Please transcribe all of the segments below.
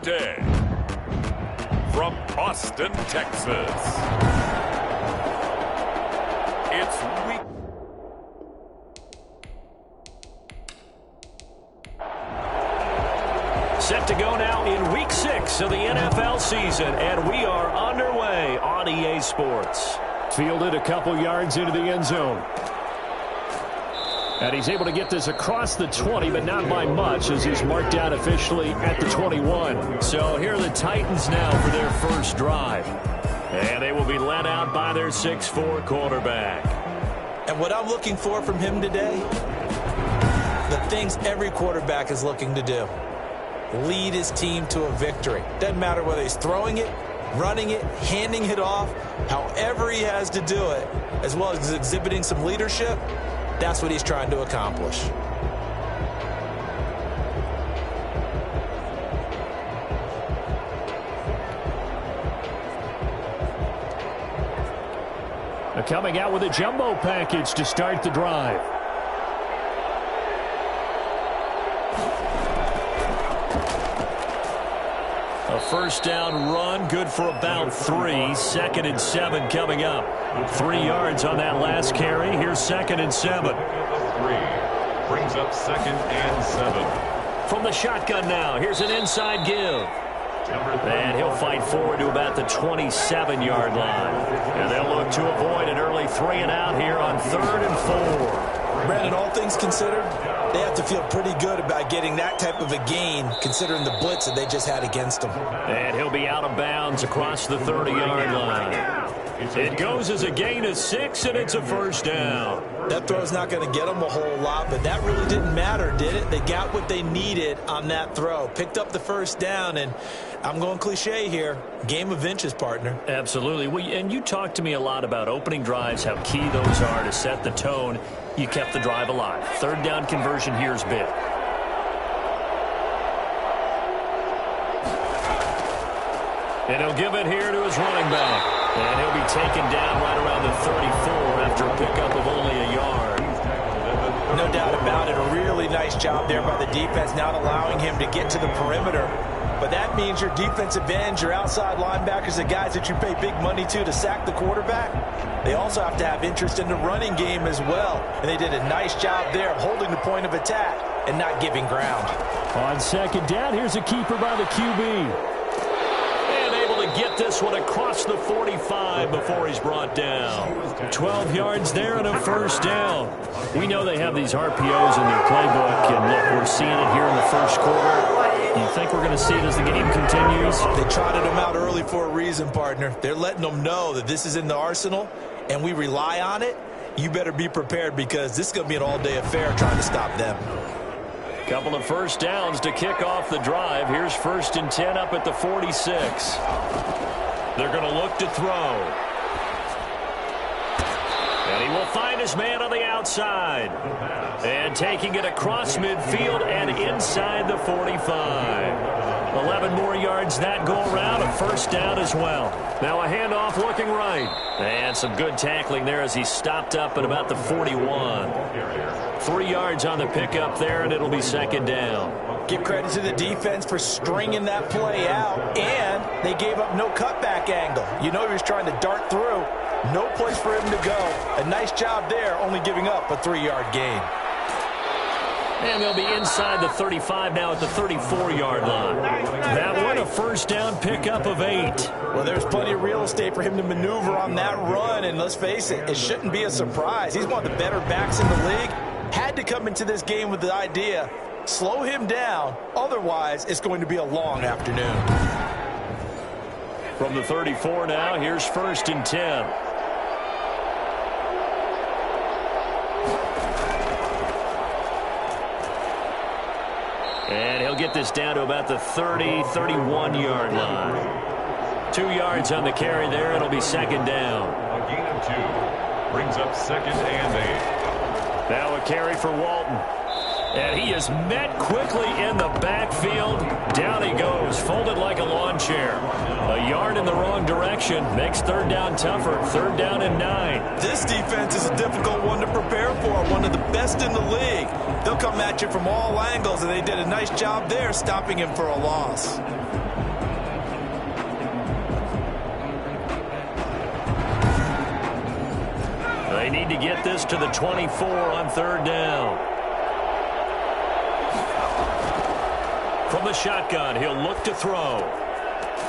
the day, from Austin, Texas, it's week. Set to go now in Week 6 of the NFL season, and we are underway on EA Sports. Fielded a couple yards into the end zone. And he's able to get this across the 20, but not by much, as he's marked out officially at the 21. So here are the Titans now for their first drive. And they will be led out by their 6'4" quarterback. And what I'm looking for from him today, the things every quarterback is looking to do. Lead his team to a victory. Doesn't matter whether he's throwing it, running it, handing it off, however he has to do it, as well as exhibiting some leadership. That's what he's trying to accomplish. They're coming out with a jumbo package to start the drive. A first down run, good for about 3. 2nd and 7 coming up. 3 yards on that last carry. Here's 2nd and 7. 3 brings up 2nd and 7. From the shotgun now, here's an inside give. And he'll fight forward to about the 27-yard line. And they'll look to avoid an early 3-and-out here on 3rd and 4. Brandon, all things considered, they have to feel pretty good about getting that type of a gain, considering the blitz that they just had against them. And he'll be out of bounds across the 30-yard line. It goes as a gain of 6, and it's a first down. That throw's not going to get them a whole lot, but that really didn't matter, did it? They got what they needed on that throw. Picked up the first down, and I'm going cliche here. Game of inches, partner. Absolutely. And you talked to me a lot about opening drives, how key those are to set the tone. You kept the drive alive. 3rd down conversion here is big. And he'll give it here to his running back. And he'll be taken down right around the 34 after a pickup of only a yard. No doubt about it. A really nice job there by the defense, not allowing him to get to the perimeter. But that means your defensive ends, your outside linebackers, the guys that you pay big money to sack the quarterback, they also have to have interest in the running game as well. And they did a nice job there of holding the point of attack and not giving ground. On 2nd down, here's a keeper by the QB. To get this one across the 45 before he's brought down. 12 yards there and a first down. We know they have these RPOs in their playbook, and look, we're seeing it here in the first quarter. You think we're going to see it as the game continues? They trotted them out early for a reason, partner. They're letting them know that this is in the arsenal, and we rely on it. You better be prepared, because this is going to be an all-day affair trying to stop them. Couple of first downs to kick off the drive. Here's 1st and 10 up at the 46. They're going to look to throw. And he will find his man on the outside. And taking it across midfield and inside the 45. 11 more yards that go around. A first down as well. Now a handoff looking right. And some good tackling there as he stopped up at about the 41. 3 yards on the pickup there, and it'll be 2nd down. Give credit to the defense for stringing that play out, and they gave up no cutback angle. You know he was trying to dart through. No place for him to go. A nice job there, only giving up a 3-yard gain. And they'll be inside the 35 now at the 34-yard line. That one a first down pickup of 8. Well, there's plenty of real estate for him to maneuver on that run, and let's face it, it shouldn't be a surprise. He's one of the better backs in the league. Had to come into this game with the idea, slow him down, otherwise it's going to be a long afternoon. From the 34 now, here's 1st and 10. And he'll get this down to about the 30, 31-yard line. 2 yards on the carry there. It'll be 2nd down. A gain of 2 brings up 2nd and 8. Now a carry for Walton. And he is met quickly in the backfield. Down he goes, folded like a lawn chair. A yard in the wrong direction. Makes 3rd down tougher. 3rd down and 9. This defense is a difficult one to prepare for. One of the best in the league. They'll come at you from all angles, and they did a nice job there stopping him for a loss. They need to get this to the 24 on third down. From the shotgun, he'll look to throw.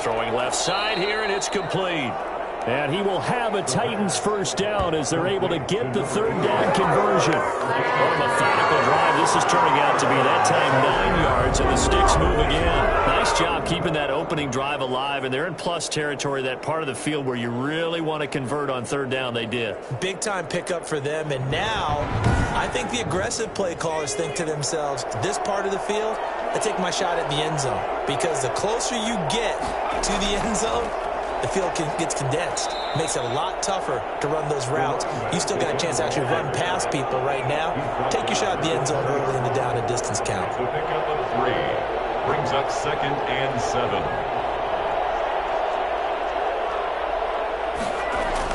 Throwing left side here, and it's complete. And he will have a Titans first down as they're able to get the third down conversion. What a methodical drive this is turning out to be. That time 9 yards, and the sticks move again. Nice job keeping that opening drive alive, and they're in plus territory, that part of the field where you really want to convert on third down. They did. Big-time pickup for them, and now I think the aggressive play callers think to themselves, this part of the field, I take my shot at the end zone, because the closer you get to the end zone, the field gets condensed. Makes it a lot tougher to run those routes. You still got a chance to actually run past people right now. Take your shot at the end zone early in the down and distance count. The pickup of 3 brings up 2nd and 7.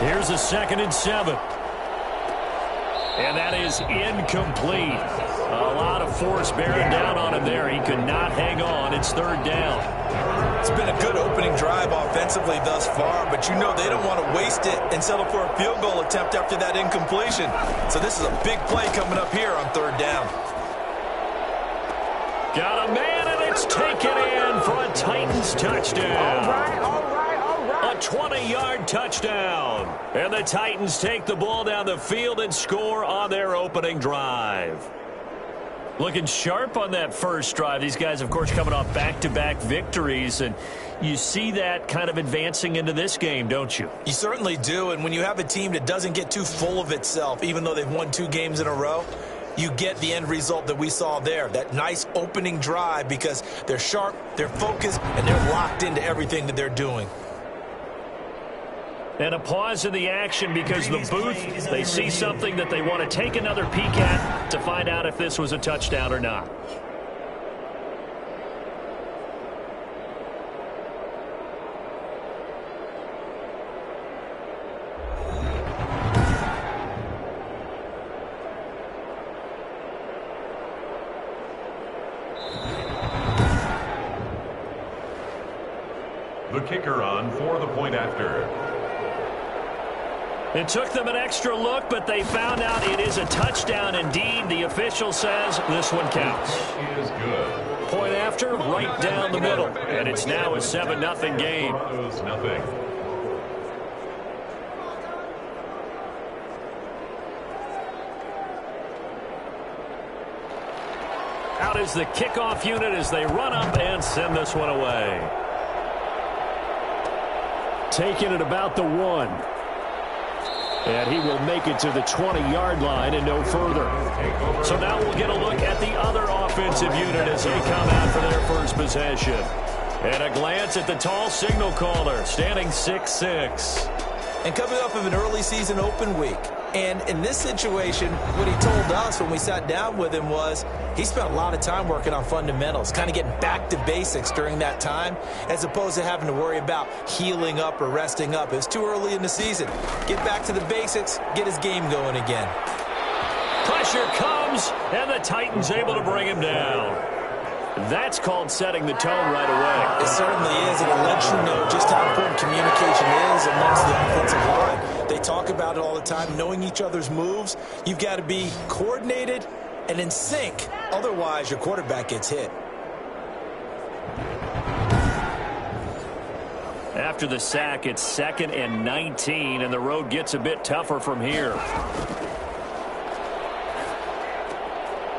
Here's a 2nd and 7. And that is incomplete. A lot of force bearing down on him there. He could not hang on. It's third down. It's been a good opening drive offensively thus far, but you know they don't want to waste it and settle for a field goal attempt after that incompletion. So this is a big play coming up here on third down. Got a man, and it's taken in for a Titans touchdown. All right. A 20-yard touchdown. And the Titans take the ball down the field and score on their opening drive. Looking sharp on that first drive. These guys, of course, coming off back-to-back victories, and you see that kind of advancing into this game, don't you? You certainly do, and when you have a team that doesn't get too full of itself, even though they've won 2 games in a row, you get the end result that we saw there, that nice opening drive, because they're sharp, they're focused, and they're locked into everything that they're doing. And a pause in the action because the booth, they see something that they want to take another peek at to find out if this was a touchdown or not. The kicker on for the point after. It took them an extra look, but they found out it is a touchdown indeed. The official says this one counts. He is good. Point after, right down the middle. And it's now a 7-0 game. Nothing. Out is the kickoff unit as they run up and send this one away. Taking it about the 1. And he will make it to the 20-yard line and no further. So now we'll get a look at the other offensive unit as they come out for their first possession. And a glance at the tall signal caller, standing 6'6". And coming off of an early season open week. And in this situation, what he told us when we sat down with him was he spent a lot of time working on fundamentals, kind of getting back to basics during that time, as opposed to having to worry about healing up or resting up. It was too early in the season. Get back to the basics, get his game going again. Pressure comes, and the Titans able to bring him down. That's called setting the tone right away. It certainly is, and it lets you know just how important communication is amongst the offensive line. They talk about it all the time, knowing each other's moves. You've got to be coordinated and in sync. Otherwise, your quarterback gets hit. After the sack, it's 2nd and 19, and the road gets a bit tougher from here.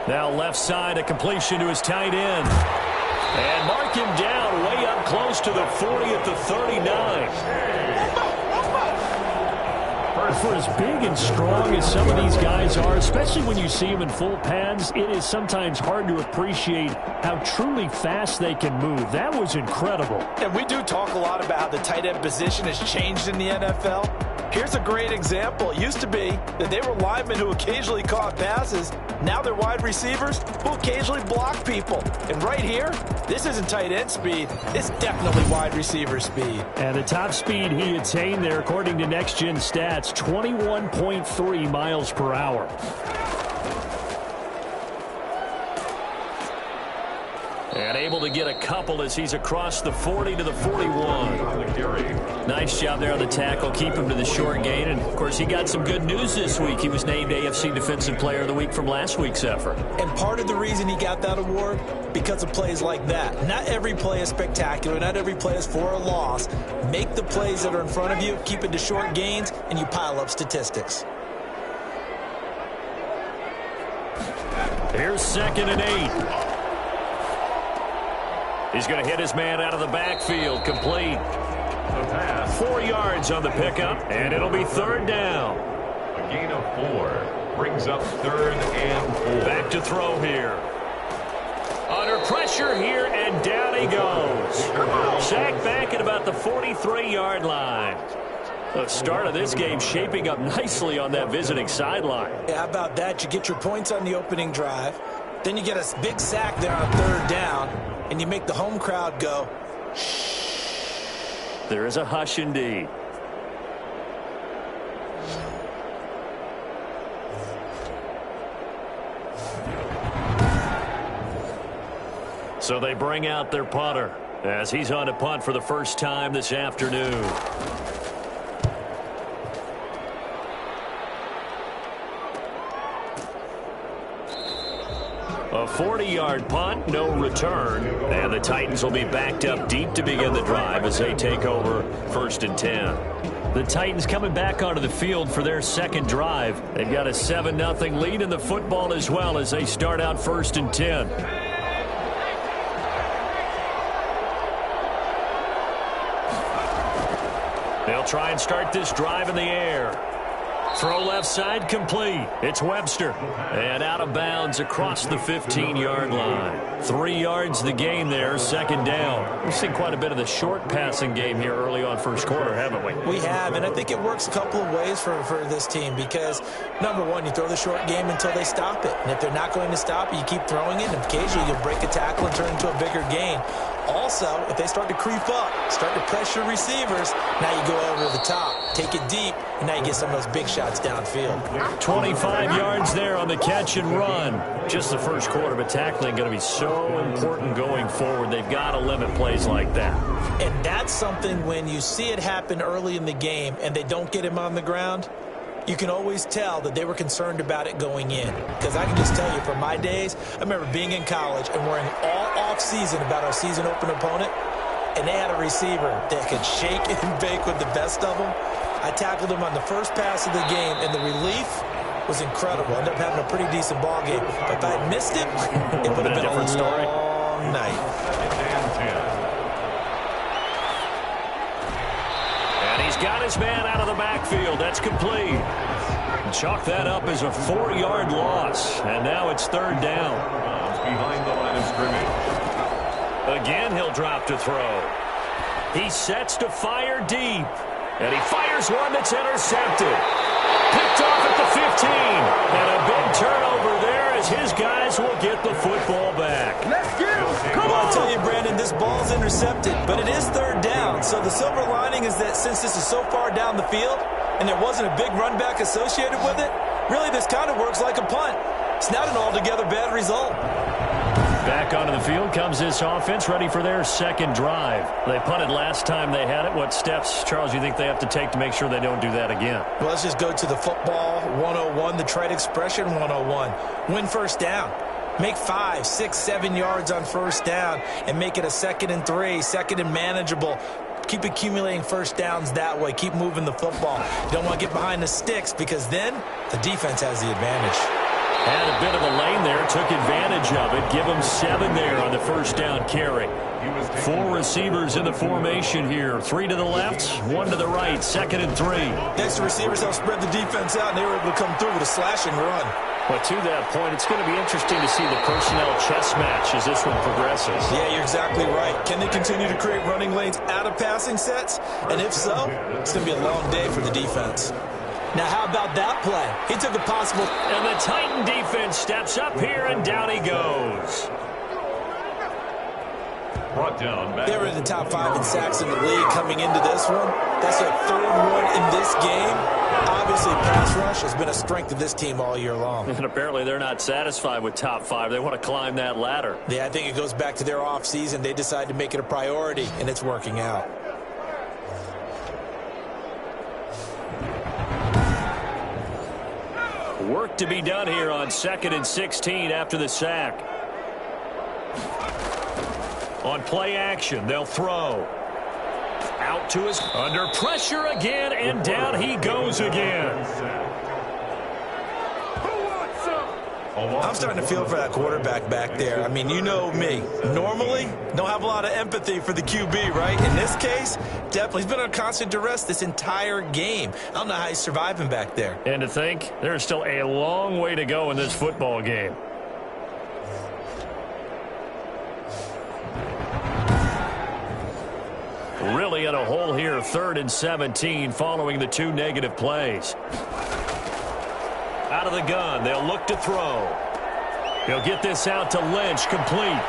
Now left side, a completion to his tight end. And mark him down way up close to the 40 at the 39. For as big and strong as some of these guys are, especially when you see them in full pads, it is sometimes hard to appreciate how truly fast they can move. That was incredible. And we do talk a lot about how the tight end position has changed in the NFL. Here's a great example. It used to be that they were linemen who occasionally caught passes. Now they're wide receivers who occasionally block people. And right here, this isn't tight end speed. It's definitely wide receiver speed. And the top speed he attained there, according to Next Gen Stats, 21.3 miles per hour. And able to get a couple as he's across the 40 to the 41. Nice job there on the tackle. Keep him to the short gain. And, of course, he got some good news this week. He was named AFC Defensive Player of the Week from last week's effort. And part of the reason he got that award, because of plays like that. Not every play is spectacular. Not every play is for a loss. Make the plays that are in front of you, keep it to short gains, and you pile up statistics. Here's 2nd and 8. He's going to hit his man out of the backfield. Complete. 4 yards on the pickup, and it'll be 3rd down. A gain of 4 brings up 3rd and 4. Back to throw here. Under pressure here, and down he goes. Sacked back at about the 43-yard line. The start of this game shaping up nicely on that visiting sideline. Yeah, how about that? You get your points on the opening drive. Then you get a big sack there on 3rd down, and you make the home crowd go, shh. There is a hush indeed. So they bring out their punter as he's on to punt for the first time this afternoon. A 40-yard punt, no return. And the Titans will be backed up deep to begin the drive as they take over 1st and 10. The Titans coming back onto the field for their second drive. They've got a 7-0 lead in the football as well as they start out 1st and 10. They'll try and start this drive in the air. Throw left side complete. It's Webster. And out of bounds across the 15-yard line. 3 yards the gain there, 2nd down. We've seen quite a bit of the short passing game here early on first quarter, haven't we? We have, and I think it works a couple of ways for this team because, number one, you throw the short game until they stop it. And if they're not going to stop it, you keep throwing it, and occasionally you'll break a tackle and turn into a bigger gain. Also, if they start to creep up, start to pressure receivers, now you go over the top, take it deep, and now you get some of those big shots downfield. 25 yards there on the catch and run. Just the first quarter, but tackling going to be so important going forward. They've got to limit plays like that. And that's something when you see it happen early in the game and they don't get him on the ground, you can always tell that they were concerned about it going in. Because I can just tell you, from my days, I remember being in college and worrying all off-season about our season-open opponent, and they had a receiver that could shake and bake with the best of them. I tackled him on the first pass of the game, and the relief was incredible. I ended up having a pretty decent ball game. But if I had missed it, it would have been a different story. Long night. And he's got his man out of the backfield. That's complete. Chalk that up as a 4-yard loss. And now it's 3rd down. Behind the line of scrimmage. Again, he'll drop to throw. He sets to fire deep. And he fires one that's intercepted. Picked off at the 15. And a big turnover there as his guys will get the football back. Let's get him. Come on. I'll tell you, Brandon, this ball's intercepted, but it is 3rd down. So the silver lining is that since this is so far down the field and there wasn't a big run back associated with it, really this kind of works like a punt. It's not an altogether bad result. Back onto the field comes this offense, ready for their second drive. They punted last time they had it. What steps, Charles, you think they have to take to make sure they don't do that again? Well, let's just go to the football 101, the trade expression 101. Win first down. Make 5, 6, 7 yards on first down and make it a 2nd and 3, 2nd and manageable. Keep accumulating first downs that way. Keep moving the football. You don't want to get behind the sticks because then the defense has the advantage. Had a bit of a lane there, took advantage of it. Give him 7 there on the first down carry. 4 receivers in the formation here. 3 to the left, 1 to the right, 2nd and 3. Next, the receivers help spread the defense out, and they were able to come through with a slash and run. But to that point, it's going to be interesting to see the personnel chess match as this one progresses. Yeah, you're exactly right. Can they continue to create running lanes out of passing sets? And if so, it's going to be a long day for the defense. Now, how about that play? He took a possible... And the Titan defense steps up here, and down he goes. Brought down. They were in the top 5 in sacks in the league coming into this one. That's their 3rd one in this game. Obviously, pass rush has been a strength of this team all year long. And apparently they're not satisfied with top 5. They want to climb that ladder. Yeah, I think it goes back to their offseason. They decided to make it a priority, and it's working out. Work to be done here on 2nd and 16 after the sack. On play action, they'll throw. Out to his, under pressure again, and down he goes again. I'm starting to feel for that quarterback back there. I mean, you know me. Normally, don't have a lot of empathy for the QB, right? In this case, definitely. He's been on constant duress this entire game. I don't know how he's surviving back there. And to think, there's still a long way to go in this football game. Really in a hole here, 3rd and 17 following the 2 negative plays. Out of the gun, they'll look to throw. He'll get this out to Lynch, complete.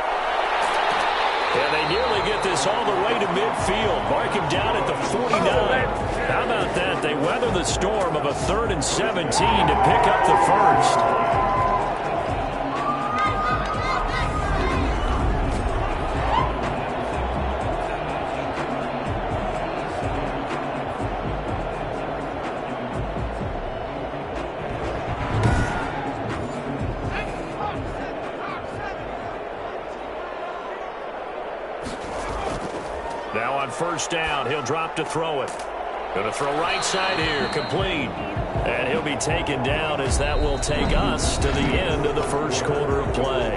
And they nearly get this all the way to midfield. Mark him down at the 49. How about that? They weather the storm of a 3rd and 17 to pick up the first. Now on 1st down, he'll drop to throw it. Going to throw right side here, complete. And he'll be taken down as that will take us to the end of the 1st quarter of play.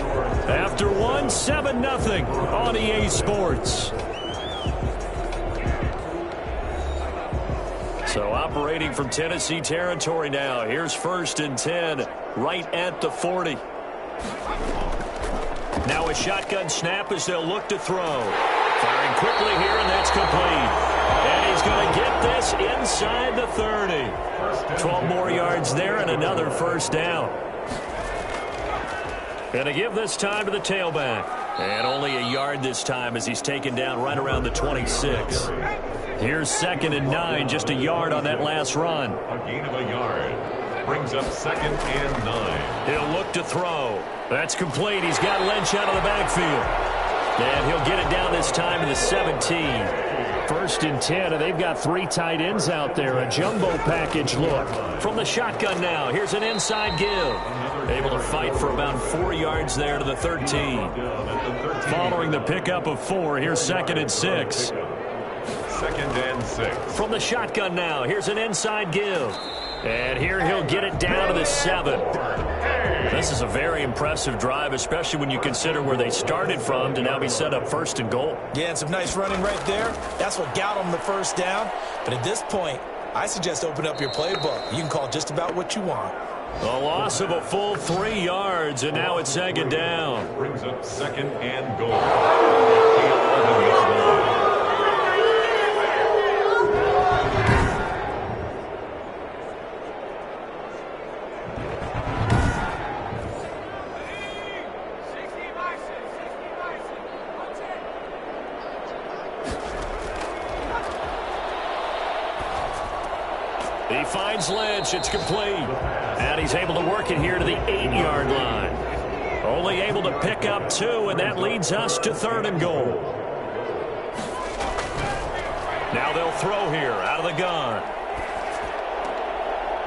After 1, 7-0 on EA Sports. So operating from Tennessee territory now. Here's 1st and 10, right at the 40. Now a shotgun snap as they'll look to throw. Firing quickly here, and that's complete. And he's going to get this inside the 30. 12 more yards there and another 1st down. Going to give this time to the tailback. And only a yard this time as he's taken down right around the 26. Here's 2nd and 9, just a yard on that last run. A gain of a yard. Brings up 2nd and 9. He'll look to throw. That's complete. He's got Lynch out of the backfield. And he'll get it down this time to the 17. 1st and 10, and they've got 3 tight ends out there. A jumbo package look. From the shotgun now, here's an inside give. Able to fight for about 4 yards there to the 13. Following the pickup of 4, here's 2nd and 6. 2nd and 6. From the shotgun now, here's an inside give. And here he'll get it down to the 7. This is a very impressive drive, especially when you consider where they started from to now be set up 1st and goal. Yeah, and some nice running right there. That's what got them the 1st down. But at this point, I suggest open up your playbook. You can call just about what you want. A loss of a full 3 yards, and now it's 2nd down. Brings up 2nd and goal. 11-yard line. He finds Lynch. It's complete. And he's able to work it here to the 8-yard line. Only able to pick up 2, and that leads us to 3rd and goal. Now they'll throw here out of the gun.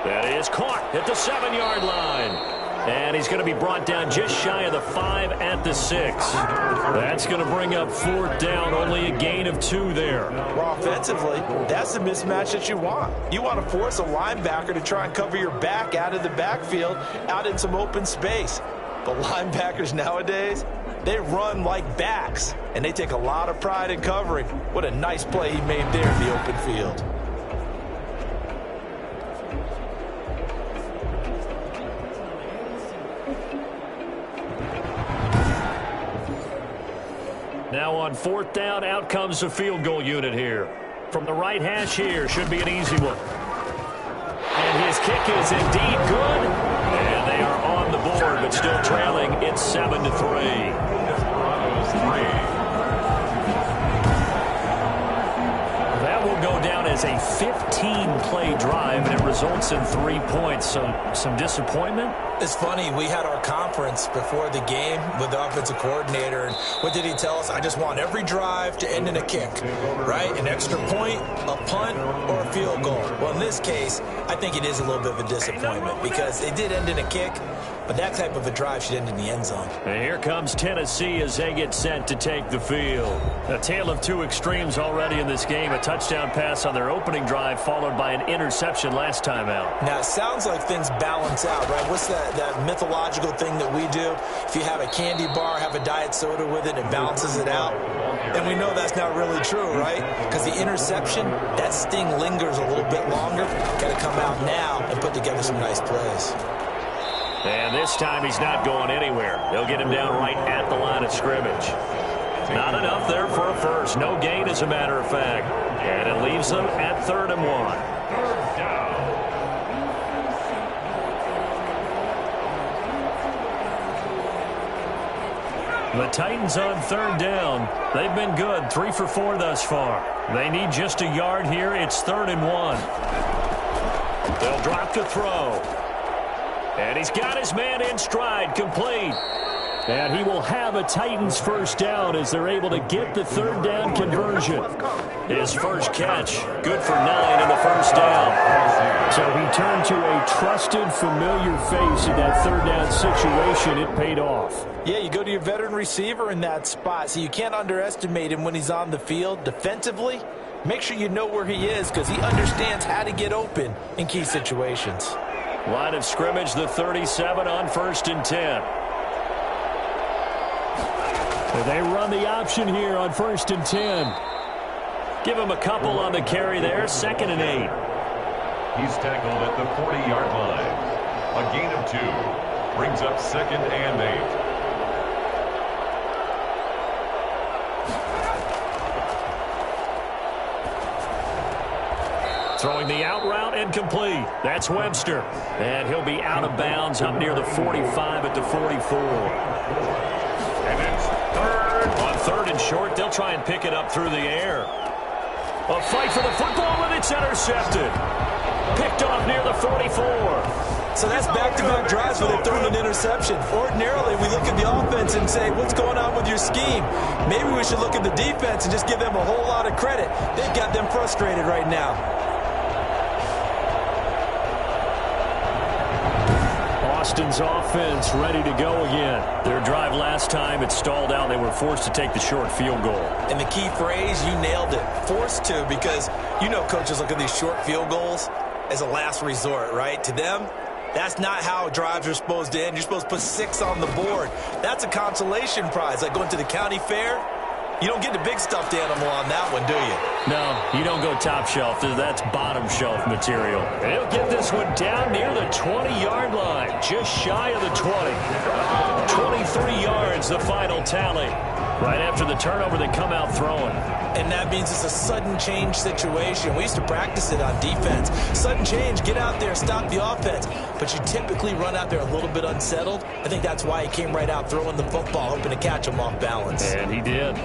That is caught at the 7-yard line. And he's going to be brought down just shy of the 5 at the 6. That's going to bring up 4th down, only a gain of 2 there. Well, offensively, that's the mismatch that you want. You want to force a linebacker to try and cover your back out of the backfield, out in some open space. The linebackers nowadays, they run like backs, and they take a lot of pride in covering. What a nice play he made there in the open field. Now on 4th down, out comes the field goal unit here. From the right hash here, should be an easy one. And his kick is indeed good. And they are on the board, but still trailing. It's 7-3. That will go down as a 15 15-play drive, and it results in 3 points. So some disappointment? It's funny, we had our conference before the game with the offensive coordinator, and what did he tell us? I just want every drive to end in a kick, right? An extra point, a punt, or a field goal. Well, in this case, I think it is a little bit of a disappointment because it did end in a kick, but that type of a drive should end in the end zone. And here comes Tennessee as they get set to take the field. A tale of two extremes already in this game. A touchdown pass on their opening drive followed by an interception last time out. Now, it sounds like things balance out, right? What's that mythological thing that we do? If you have a candy bar, have a diet soda with it, it balances it out. And we know that's not really true, right? Because the interception, that sting lingers a little bit longer. Got to come out now and put together some nice plays. And this time he's not going anywhere. They'll get him down right at the line of scrimmage. Not enough there for a first. No gain, as a matter of fact. And it leaves them at 3rd and 1. The Titans on 3rd down. They've been good, 3 for 4 thus far. They need just a yard here. It's 3rd and 1. They'll drop to throw. And he's got his man in stride, complete. And he will have a Titans first down as they're able to get the 3rd down conversion. His first catch, good for 9 in the first down. So he turned to a trusted, familiar face in that 3rd down situation. It paid off. Yeah, you go to your veteran receiver in that spot, so you can't underestimate him when he's on the field defensively. Make sure you know where he is because he understands how to get open in key situations. Line of scrimmage, the 37 on 1st and 10. They run the option here on 1st and 10. Give him a couple on the carry there, 2nd and 8. He's tackled at the 40-yard line. A gain of 2. Brings up 2nd and 8. Throwing the out route and complete. That's Webster. And he'll be out of bounds up near the 45 at the 44. And it's 3rd. On 3rd and short, they'll try and pick it up through the air. A fight for the football, and it's intercepted. Picked off near the 44. So that's back-to-back drives where they're throwing an interception. Ordinarily, we look at the offense and say, what's going on with your scheme? Maybe we should look at the defense and just give them a whole lot of credit. They've got them frustrated right now. Austin's offense ready to go again. Their drive last time, it stalled out. They were forced to take the short field goal. And the key phrase, you nailed it. Forced to, because you know coaches look at these short field goals as a last resort, right? To them, that's not how drives are supposed to end. You're supposed to put 6 on the board. That's a consolation prize. Like going to the county fair, you don't get the big stuffed animal on that one, do you? No, you don't go top shelf. That's bottom shelf material. They'll get this one down near the 20-yard line, just shy of the 20. 23 yards, the final tally. Right after the turnover, they come out throwing. And that means it's a sudden change situation. We used to practice it on defense. Sudden change, get out there, stop the offense. But you typically run out there a little bit unsettled. I think that's why he came right out throwing the football, hoping to catch him off balance. And he did.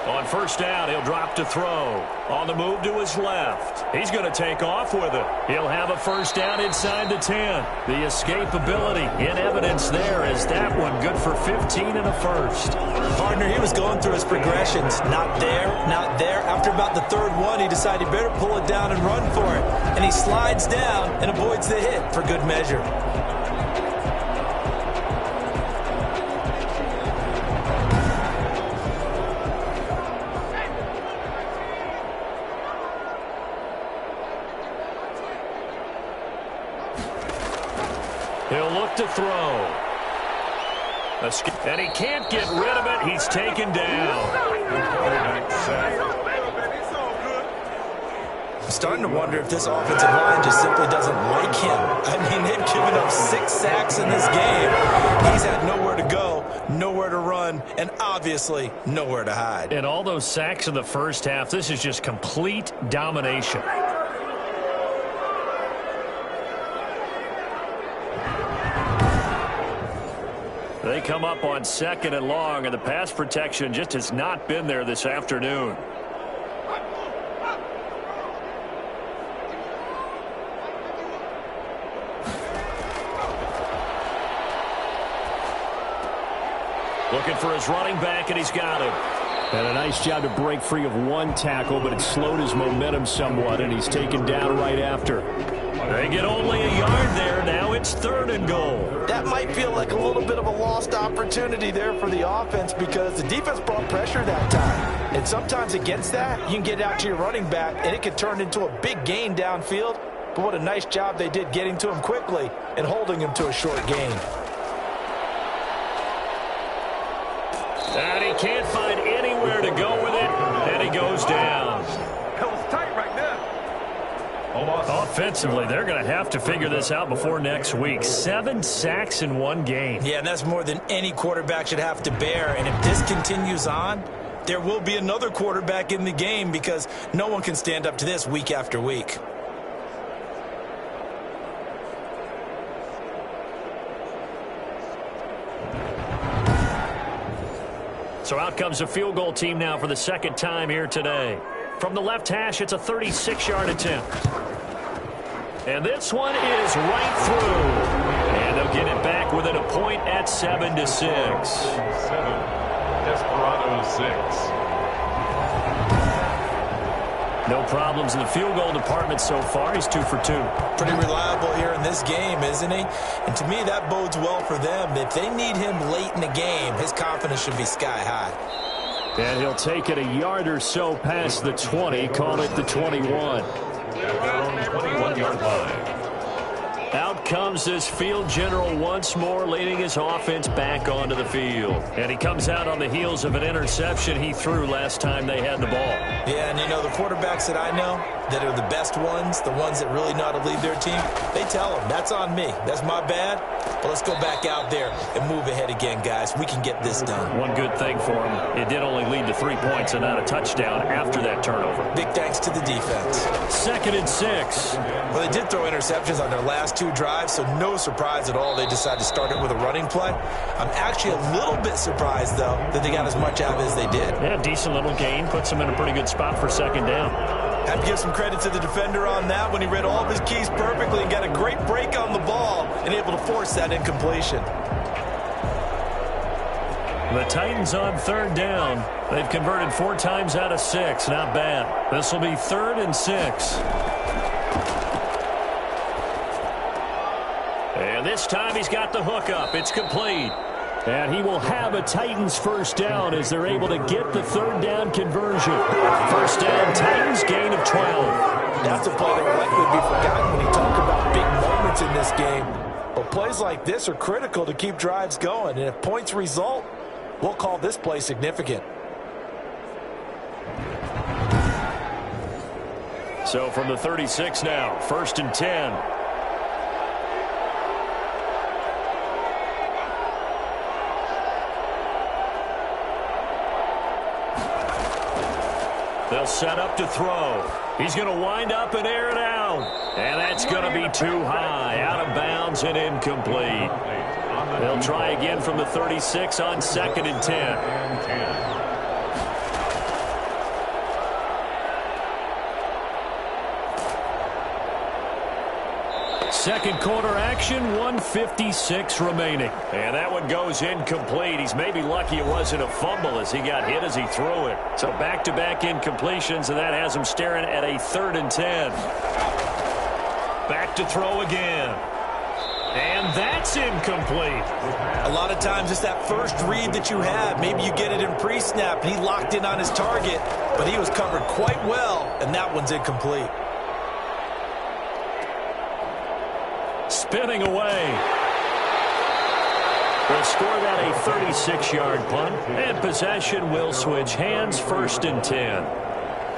On 1st down, he'll drop to throw. On the move to his left. He's going to take off with it. He'll have a 1st down inside the 10. The escapability in evidence there as that one good for 15 and a first. Partner, he was going through his progressions. Not there, not there. After about the 3rd one, he decided he better pull it down and run for it. And he slides down and avoids the hit for good measure. He'll look to throw. And he can't get rid of it. He's taken down. I'm starting to wonder if this offensive line just simply doesn't like him. I mean, they've given up 6 sacks in this game. He's had nowhere to go, nowhere to run, and obviously nowhere to hide. And all those sacks in the first half, this is just complete domination. They come up on 2nd and long, and the pass protection just has not been there this afternoon. Looking for his running back, and he's got him. And a nice job to break free of one tackle, but it slowed his momentum somewhat, and he's taken down right after. They get only a yard there. Now it's 3rd and goal. That might feel like a little bit of a lost opportunity there for the offense because the defense brought pressure that time. And sometimes against that, you can get out to your running back, and it can turn into a big gain downfield. But what a nice job they did getting to him quickly and holding him to a short gain. And he can't find anywhere to go with it, and he goes down. That was tight right there. Offensively, they're going to have to figure this out before next week. 7 sacks in one game. Yeah, and that's more than any quarterback should have to bear. And if this continues on, there will be another quarterback in the game because no one can stand up to this week after week. So out comes a field goal team now for the 2nd time here today. From the left hash, it's a 36-yard attempt. And this one is right through. And they'll get it back within a point at 7-6. 7. Desperado 6. No problems in the field goal department so far. He's 2 for 2. Pretty reliable here in this game, isn't he? And to me, that bodes well for them. If they need him late in the game, his confidence should be sky high. And he'll take it a yard or so past the 20, call it the 21. 21-yard line. Out comes this field general once more, leading his offense back onto the field. And he comes out on the heels of an interception he threw last time they had the ball. Yeah, and you know, the quarterbacks that I know that are the best ones, the ones that really know how to lead their team, they tell them, that's on me. That's my bad. But let's go back out there and move ahead again, guys. We can get this done. One good thing for him, it did only lead to 3 points and not a touchdown after that turnover. Big thanks to the defense. 2nd and 6. Well, they did throw interceptions on their last 2 drives, so no surprise at all they decided to start it with a running play. I'm actually a little bit surprised, though, that they got as much out of it as they did. Yeah, decent little gain. Puts them in a pretty good spot for 2nd down. Have to give some credit to the defender on that when he read all of his keys perfectly and got a great break on the ball and able to force that incompletion. The Titans on 3rd down. They've converted 4 times out of 6. Not bad. This will be 3rd and 6. And this time he's got the hookup. It's complete. And he will have a Titans first down as they're able to get the 3rd down conversion. First down, Titans, gain of 12. That's a play that will likely be forgotten when you talk about big moments in this game. But plays like this are critical to keep drives going. And if points result, we'll call this play significant. So from the 36 now, 1st and 10. They'll set up to throw. He's going to wind up and air it out. And that's going to be too high. Out of bounds and incomplete. They'll try again from the 36 on 2nd and 10. Second quarter action, 1:56 remaining. And that one goes incomplete. He's maybe lucky it wasn't a fumble as he got hit as he threw it. So back-to-back incompletions, and that has him staring at a 3rd and 10. Back to throw again. And that's incomplete. A lot of times it's that first read that you have. Maybe you get it in pre-snap, and he locked in on his target, but he was covered quite well, and that one's incomplete. Spinning away. Will score that a 36-yard punt. And possession will switch hands, 1st and 10.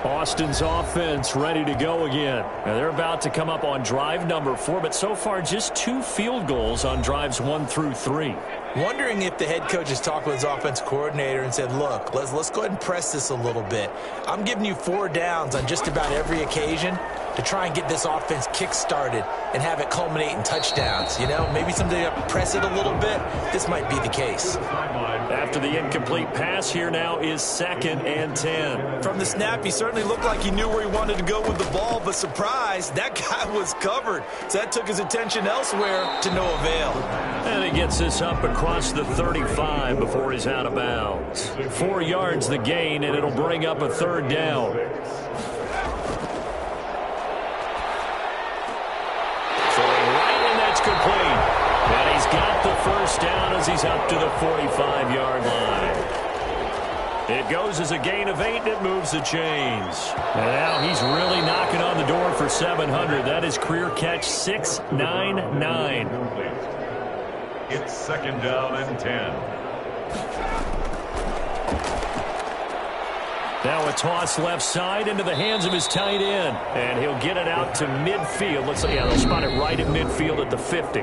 Austin's offense ready to go again. Now they're about to come up on drive number 4, but so far just 2 field goals on drives 1 through 3. Wondering if the head coach has talked with his offense coordinator and said, look, let's go ahead and press this a little bit. I'm giving you 4 downs on just about every occasion. to try and get this offense kick-started and have it culminate in touchdowns. You know, maybe someday press it a little bit. This might be the case. After the incomplete pass, here now is 2nd and 10. From the snap, he certainly looked like he knew where he wanted to go with the ball, but surprise, that guy was covered. So that took his attention elsewhere to no avail. And he gets this up across the 35 before he's out of bounds. 4 yards the gain, and it'll bring up a 3rd down. Throwing right, and that's complete. And he's got the 1st down as he's up to the 45-yard line. It goes as a gain of 8, and it moves the chains. And now he's really knocking on the door for 700. That is career catch 699. It's 2nd down and 10. Now a toss left side into the hands of his tight end. And he'll get it out to midfield. Looks like, yeah, they'll spot it right at midfield at the 50.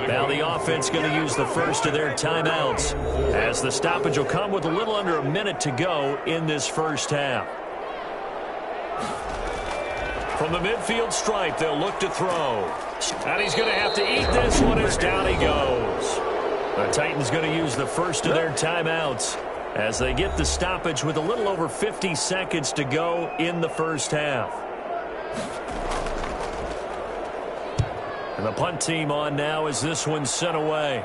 Now the offense going to use the first of their timeouts, as the stoppage will come with a little under a minute to go in this first half. From the midfield stripe, they'll look to throw. And he's going to have to eat this one as down he goes. The Titans going to use the first of their timeouts as they get the stoppage with a little over 50 seconds to go in the first half. And the punt team on now as this one's sent away.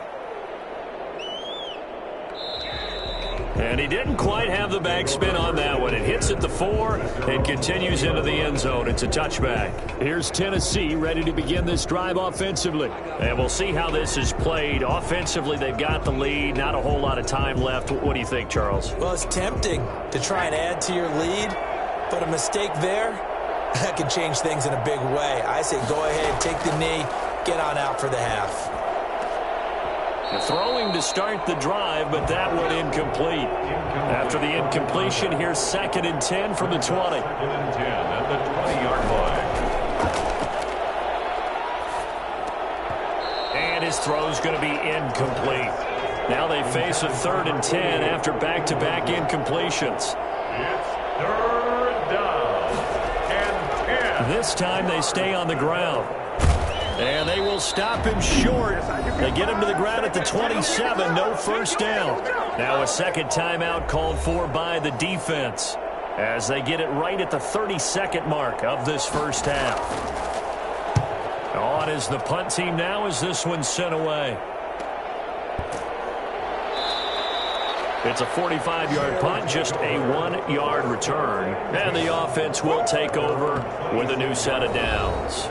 And he didn't quite have the backspin on that one. It hits at the 4 and continues into the end zone. It's a touchback. Here's Tennessee ready to begin this drive offensively. And we'll see how this is played. Offensively, they've got the lead. Not a whole lot of time left. What do you think, Charles? Well, it's tempting to try and add to your lead, but a mistake there, that can change things in a big way. I say go ahead, take the knee, get on out for the half. Throwing to start the drive, but that one incomplete. After the incompletion, here's 2nd and 10 from the 20. 2nd and 10 at the 20-yard line. And his throw's going to be incomplete. Now they face a 3rd and 10 after back-to-back incompletions. It's 3rd down and 10. This time they stay on the ground. And they will stop him short. They get him to the ground at the 27. No 1st down. Now a 2nd timeout called for by the defense as they get it right at the 32nd mark of this first half. On is the punt team now as this one's sent away. It's a 45-yard punt, just a 1-yard return. And the offense will take over with a new set of downs.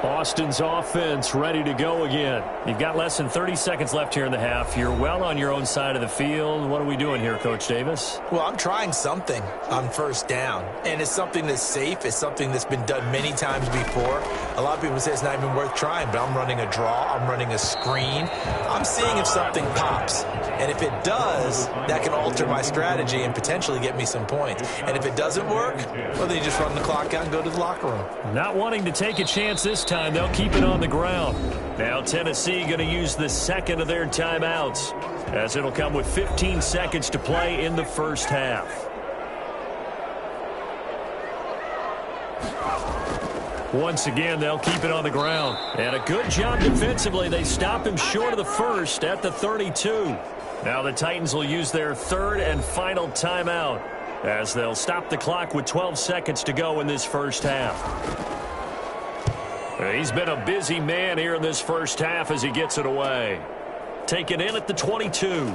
Austin's offense ready to go again. You've got less than 30 seconds left here in the half. You're well on your own side of the field. What are we doing here, Coach Davis? Well, I'm trying something on 1st down, and it's something that's safe. It's something that's been done many times before. A lot of people say it's not even worth trying, but I'm running a draw. I'm running a screen. I'm seeing if something pops, and if it does, that can alter my strategy and potentially get me some points. And if it doesn't work, well, then you just run the clock out and go to the locker room. Not wanting to take a chance this time, they'll keep it on the ground. Now Tennessee going to use the 2nd of their timeouts, as it'll come with 15 seconds to play in the first half. Once again, they'll keep it on the ground. And a good job defensively. They stop him short of the 1st at the 32. Now the Titans will use their 3rd and final timeout, as they'll stop the clock with 12 seconds to go in this first half. He's been a busy man here in this first half as he gets it away. Taken in at the 22.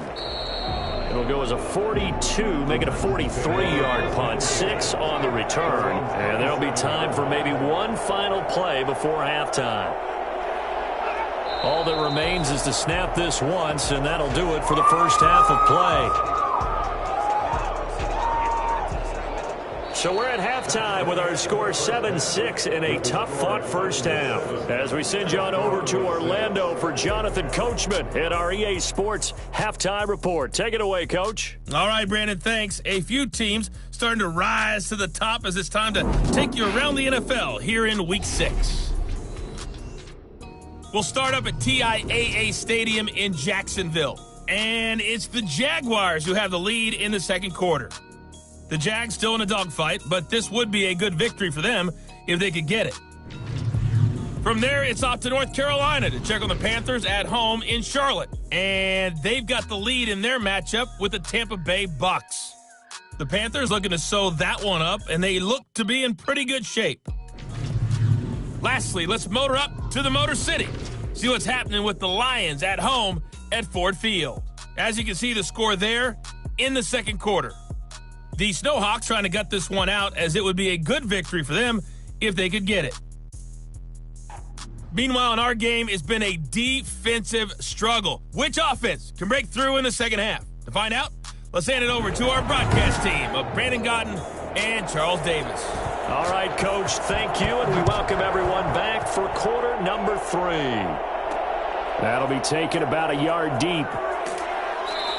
It'll go as a 42, make it a 43-yard punt. 6 on the return. And there'll be time for maybe one final play before halftime. All that remains is to snap this once, and that'll do it for the first half of play. So we're at halftime with our score 7-6 in a tough-fought first half. As we send you on over to Orlando for Jonathan Coachman at our EA Sports Halftime Report. Take it away, Coach. All right, Brandon, thanks. A few teams starting to rise to the top as it's time to take you around the NFL here in Week 6. We'll start up at TIAA Stadium in Jacksonville. And it's the Jaguars who have the lead in the second quarter. The Jags still in a dogfight, but this would be a good victory for them if they could get it. From there, it's off to North Carolina to check on the Panthers at home in Charlotte. And they've got the lead in their matchup with the Tampa Bay Bucks. The Panthers looking to sew that one up, and they look to be in pretty good shape. Lastly, let's motor up to the Motor City. See what's happening with the Lions at home at Ford Field. As you can see, the score there in the second quarter. The Snowhawks trying to gut this one out, as it would be a good victory for them if they could get it. Meanwhile, in our game, it's been a defensive struggle. Which offense can break through in the second half? To find out, let's hand it over to our broadcast team of Brandon Gaudin and Charles Davis. All right, Coach, thank you, and we welcome everyone back for quarter number 3. That'll be taken about a yard deep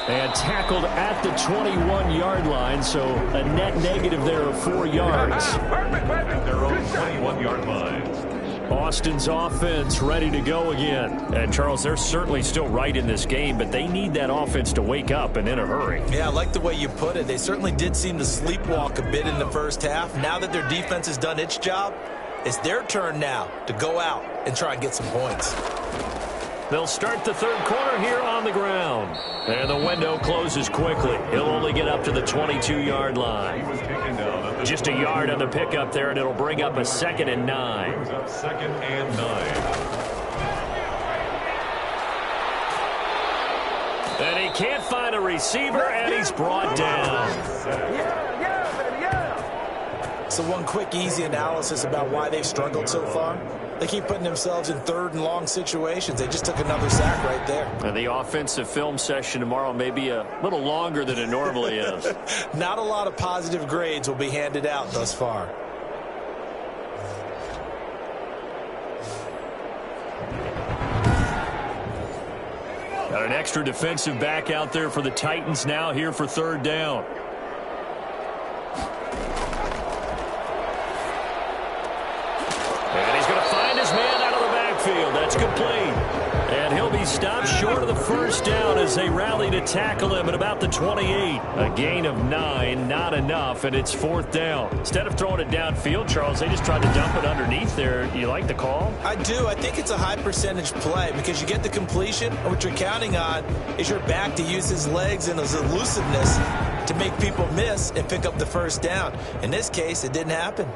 and tackled at the 21-yard line, so a net negative there of 4 yards. At their own 21-yard line. Austin's offense ready to go again. And, Charles, they're certainly still right in this game, but they need that offense to wake up and in a hurry. Yeah, I like the way you put it. They certainly did seem to sleepwalk a bit in the first half. Now that their defense has done its job, it's their turn now to go out and try and get some points. They'll start the third quarter here on the ground. And the window closes quickly. He'll only get up to the 22-yard line. Just a yard on the pickup there, and it'll bring up a 2nd and 9. Brings up 2nd and 9. And he can't find a receiver, and he's brought down. So one quick, easy analysis about why they've struggled so far. They keep putting themselves in 3rd and long situations. They just took another sack right there. And the offensive film session tomorrow may be a little longer than it normally is. Not a lot of positive grades will be handed out thus far. Got an extra defensive back out there for the Titans now here for 3rd down. And he's going to find his man out of the backfield. That's complete. And he'll be stopped short of the first down as they rally to tackle him at about the 28. A gain of 9, not enough, and it's 4th down. Instead of throwing it downfield, Charles, they just tried to dump it underneath there. You like the call? I do. I think it's a high percentage play because you get the completion, and what you're counting on is your back to use his legs and his elusiveness to make people miss and pick up the first down. In this case, it didn't happen.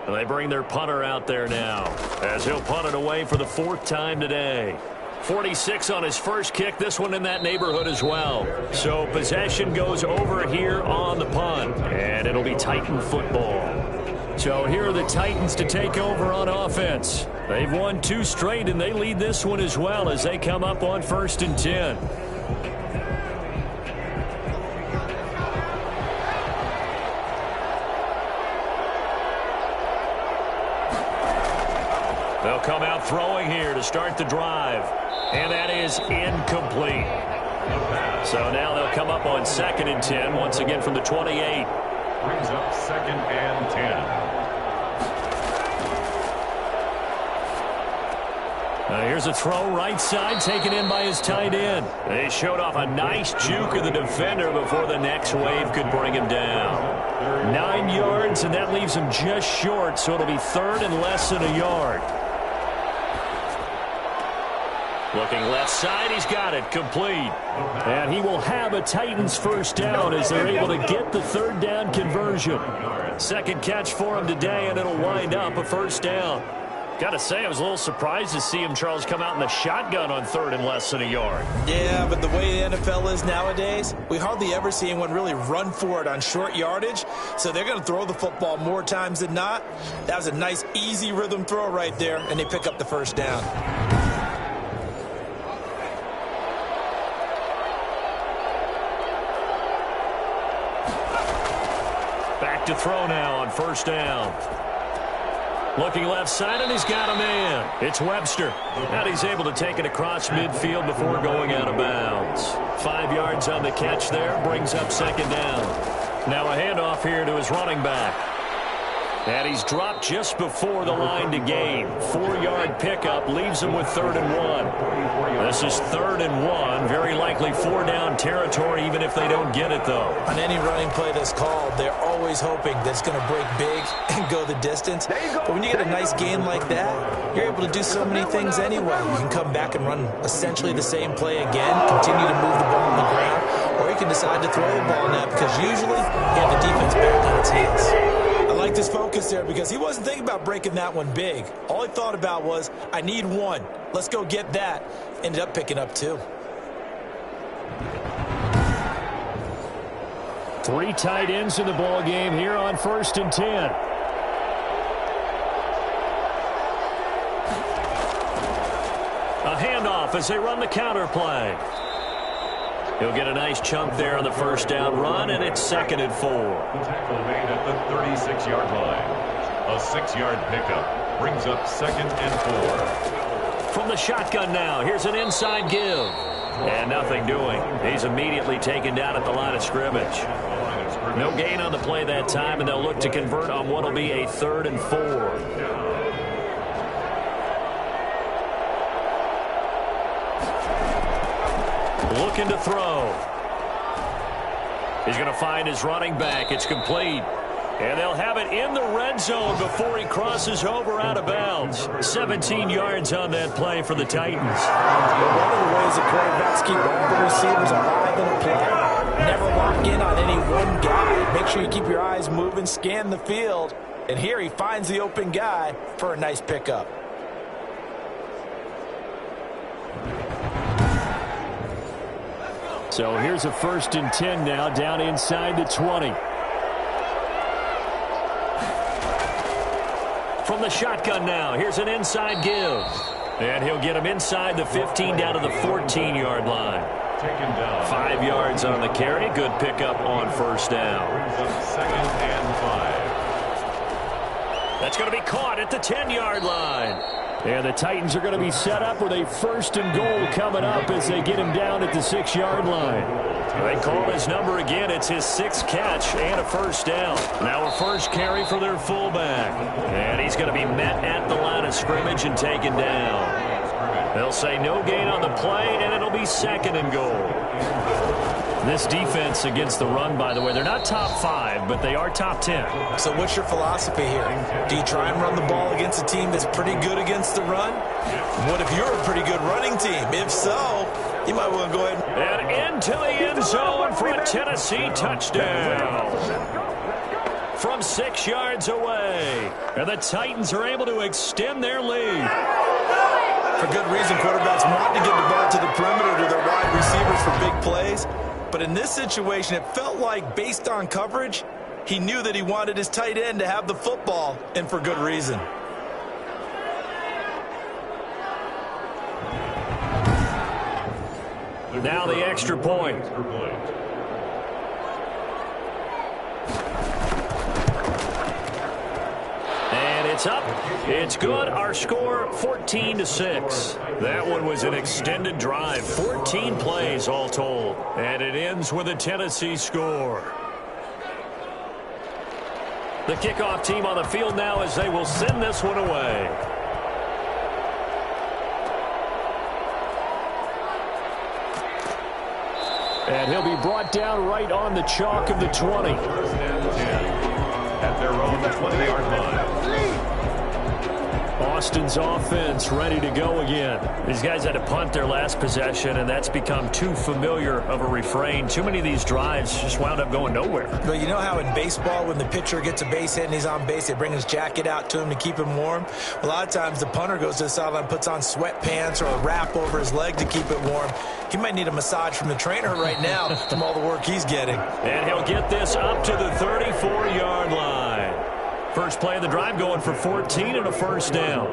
And they bring their punter out there now as he'll punt it away for the 4th time today. 46 on his first kick, this one in that neighborhood as well. So possession goes over here on the punt, and it'll be Titan football. So here are the Titans to take over on offense. They've won 2 straight, and they lead this one as well as they come up on 1st and 10. They'll come out throwing here to start the drive. And that is incomplete. So now they'll come up on 2nd and 10, once again from the 28. Brings up 2nd and 10. Here's a throw right side taken in by his tight end. They showed off a nice juke of the defender before the next wave could bring him down. 9 yards, and that leaves him just short, so it'll be 3rd and less than a yard. Looking left side, he's got it, complete. And he will have a Titans first down as they're able to get the 3rd down conversion. Second catch for him today, and it'll wind up a first down. Got to say, I was a little surprised to see him, Charles, come out in the shotgun on 3rd and less than a yard. Yeah, but the way the NFL is nowadays, we hardly ever see anyone really run for it on short yardage. So they're going to throw the football more times than not. That was a nice, easy rhythm throw right there, and they pick up the first down. Back to throw now on 1st down. Looking left side, and he's got a man. It's Webster. And he's able to take it across midfield before going out of bounds. 5 yards on the catch there, brings up 2nd down. Now a handoff here to his running back. And he's dropped just before the line to gain. 4-yard pickup leaves him with 3rd and 1. This is 3rd and 1. Very likely 4-down territory, even if they don't get it, though. On any running play that's called, they're always hoping that it's going to break big and go the distance. But when you get a nice gain like that, you're able to do so many things anyway. You can come back and run essentially the same play again, continue to move the ball on the ground, or you can decide to throw the ball now because usually you have the defense back on its heels. I like this focus there because he wasn't thinking about breaking that one big. All he thought about was, I need one. Let's go get that. Ended up picking up 2. 3 tight ends in the ball game here on 1st and 10. A handoff as they run the counter play. He'll get a nice chunk there on the 1st down run, and it's 2nd and 4. The tackle made at the 36-yard line. A 6-yard pickup brings up 2nd and 4. From the shotgun now, here's an inside give. And nothing doing. He's immediately taken down at the line of scrimmage. No gain on the play that time, and they'll look to convert on what will be a 3rd and 4. Looking to throw. He's going to find his running back. It's complete. And they'll have it in the red zone before he crosses over out of bounds. 17 yards on that play for the Titans. Well, one of the ways that quarterbacks keep all the receivers alive in a play, never lock in on any one guy. Make sure you keep your eyes moving, scan the field. And here he finds the open guy for a nice pickup. So here's a 1st and 10 now, down inside the 20. From the shotgun now, here's an inside give. And he'll get him inside the 15 down to the 14-yard line. Taken down. 5 yards on the carry. Good pickup on 1st down. Brings up 2nd and 5. That's going to be caught at the 10-yard line. And the Titans are going to be set up with a 1st and goal coming up as they get him down at the 6-yard line. They call his number again. It's his 6th catch and a 1st down. Now a 1st carry for their fullback. And he's going to be met at the line of scrimmage and taken down. They'll say no gain on the play, and it'll be 2nd and goal. This defense against the run, by the way, they're not top 5, but they are top 10. So what's your philosophy here? Do you try and run the ball against a team that's pretty good against the run? What if you're a pretty good running team? If so, you might want to go ahead and into the end zone for a Tennessee touchdown. From 6 yards away. And the Titans are able to extend their lead. For good reason, quarterbacks want to get the ball to the perimeter to their wide receivers for big plays. But in this situation, it felt like, based on coverage, he knew that he wanted his tight end to have the football, and for good reason. Now the extra point. And it's up. It's good. Our score, 14-6. That one was an extended drive. 14 plays all told. And it ends with a Tennessee score. The kickoff team on the field now as they will send this one away. And he'll be brought down right on the chalk of the 20. 1st and 10 at their own 20-yard line. Austin's offense ready to go again. These guys had to punt their last possession, and that's become too familiar of a refrain. Too many of these drives just wound up going nowhere. Well, you know how in baseball, when the pitcher gets a base hit and he's on base, they bring his jacket out to him to keep him warm? A lot of times the punter goes to the sideline, puts on sweatpants or a wrap over his leg to keep it warm. He might need a massage from the trainer right now from all the work he's getting. And he'll get this up to the 34-yard line. First play of the drive going for 14 and a 1st down.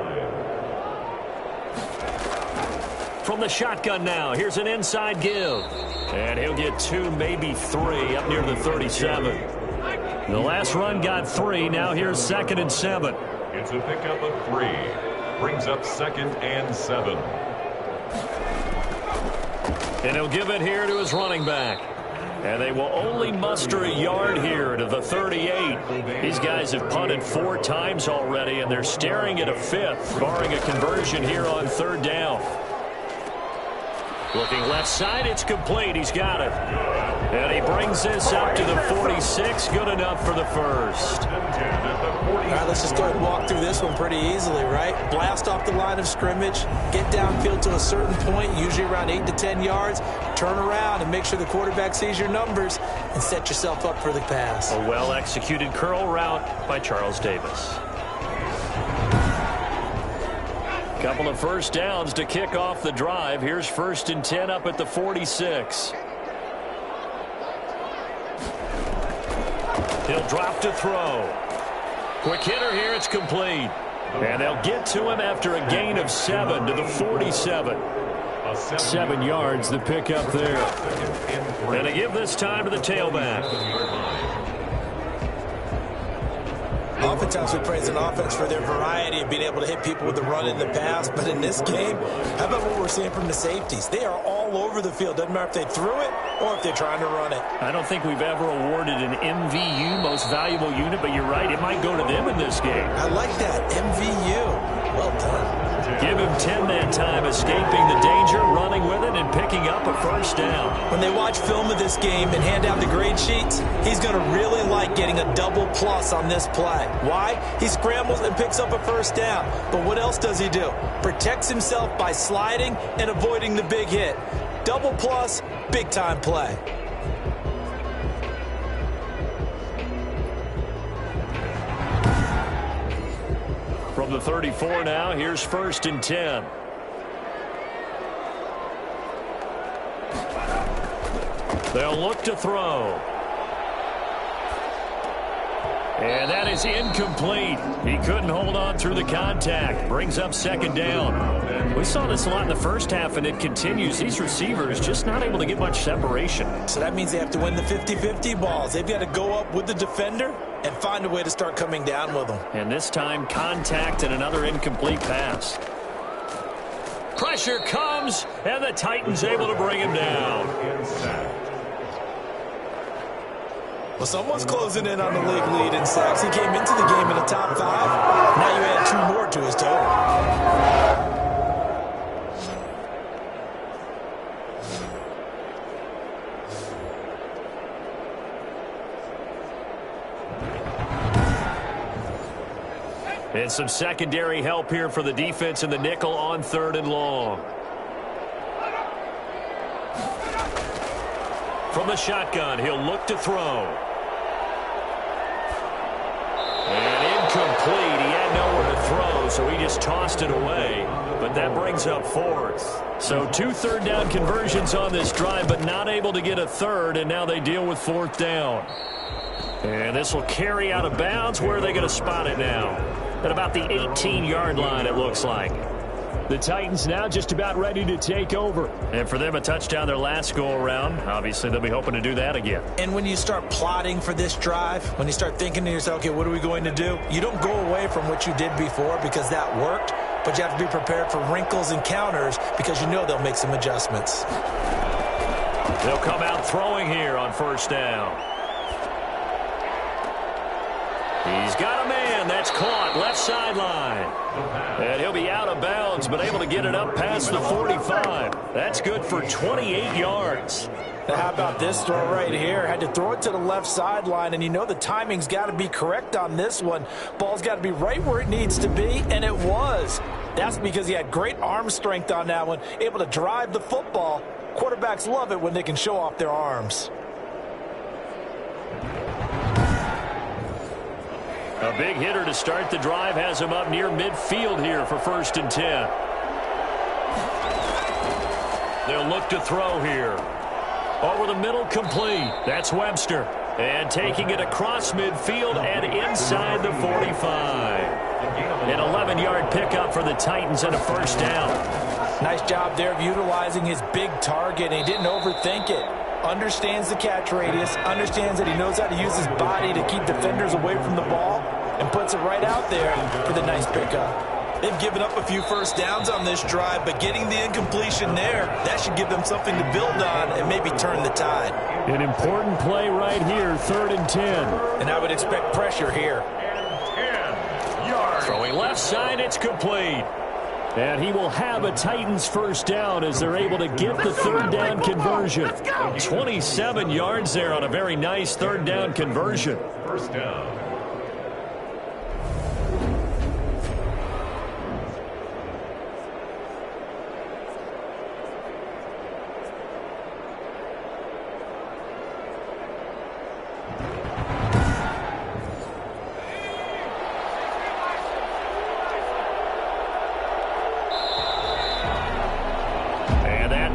From the shotgun now, here's an inside give. And he'll get 2, maybe 3 up near the 37. The last run got 3. Now here's 2nd and 7. It's a pickup of 3. Brings up 2nd and 7. And he'll give it here to his running back. And they will only muster a yard here to to the 38. These guys have punted 4 times already, and they're staring at a 5th, barring a conversion here on 3rd down. Looking left side, it's complete. He's got it. And he brings this up to the 46. Good enough for the first. All right, let's just go ahead and walk through this one pretty easily, right? Blast off the line of scrimmage, get downfield to a certain point, usually around 8 to 10 yards, turn around and make sure the quarterback sees your numbers and set yourself up for the pass. A well-executed curl route by Charles Davis. Couple of first downs to kick off the drive. Here's 1st and 10 up at the 46. He'll drop to throw. Quick hitter here, it's complete. And they'll get to him after a gain of 7 to the 47. 7 yards, the pickup there. And they give this time to the tailback. Oftentimes we praise an offense for their variety of being able to hit people with the run in the pass, but in this game, how about what we're seeing from the safeties? They are all over the field. Doesn't matter if they threw it or if they're trying to run it. I don't think we've ever awarded an MVU, most valuable unit, but you're right, it might go to them in this game. I like that, MVU. Well done. Give him 10 that time, escaping the danger, running with it, and picking up a first down. When they watch film of this game and hand out the grade sheets, he's going to really like getting a double plus on this play. Why? He scrambles and picks up a first down. But what else does he do? Protects himself by sliding and avoiding the big hit. Double plus, big time play. From the 34 now, here's 1st and 10. They'll look to throw. And that is incomplete. He couldn't hold on through the contact. Brings up 2nd down. We saw this a lot in the first half, and it continues. These receivers just not able to get much separation. So that means they have to win the 50-50 balls. They've got to go up with the defender and find a way to start coming down with them. And this time, contact and another incomplete pass. Pressure comes, and the Titans able to bring him down. Well, someone's closing in on the league lead in sacks. He came into the game in the top 5. Now you add 2 more to his total. And some secondary help here for the defense in the nickel on 3rd and long. From the shotgun, he'll look to throw. And incomplete. He had nowhere to throw, so he just tossed it away. But that brings up 4th. So 2 third down conversions on this drive, but not able to get a 3rd, and now they deal with 4th down. And this will carry out of bounds. Where are they going to spot it now? At about the 18-yard line, it looks like. The Titans now just about ready to take over. And for them, a touchdown their last go-around. Obviously, they'll be hoping to do that again. And when you start plotting for this drive, when you start thinking to yourself, okay, what are we going to do? You don't go away from what you did before because that worked, but you have to be prepared for wrinkles and counters because you know they'll make some adjustments. They'll come out throwing here on 1st down. He's got a man. That's caught. Left sideline. And he'll be out of bounds, but able to get it up past the 45. That's good for 28 yards. Now how about this throw right here? Had to throw it to the left sideline, and you know the timing's got to be correct on this one. Ball's got to be right where it needs to be, and it was. That's because he had great arm strength on that one, able to drive the football. Quarterbacks love it when they can show off their arms. A big hitter to start the drive has him up near midfield here for 1st and 10. They'll look to throw here. Over the middle, complete. That's Webster. And taking it across midfield and inside the 45. An 11-yard pickup for the Titans and a 1st down. Nice job there of utilizing his big target. He didn't overthink it. Understands the catch radius, understands that he knows how to use his body to keep defenders away from the ball, and puts it right out there for the nice pickup. They've given up a few first downs on this drive, but getting the incompletion there, that should give them something to build on and maybe turn the tide. An important play right here, 3rd and 10. And I would expect pressure here. Throwing left side, it's complete. And he will have a Titans first down as they're able to get the 3rd down conversion. 27 yards there on a very nice 3rd down conversion. First down.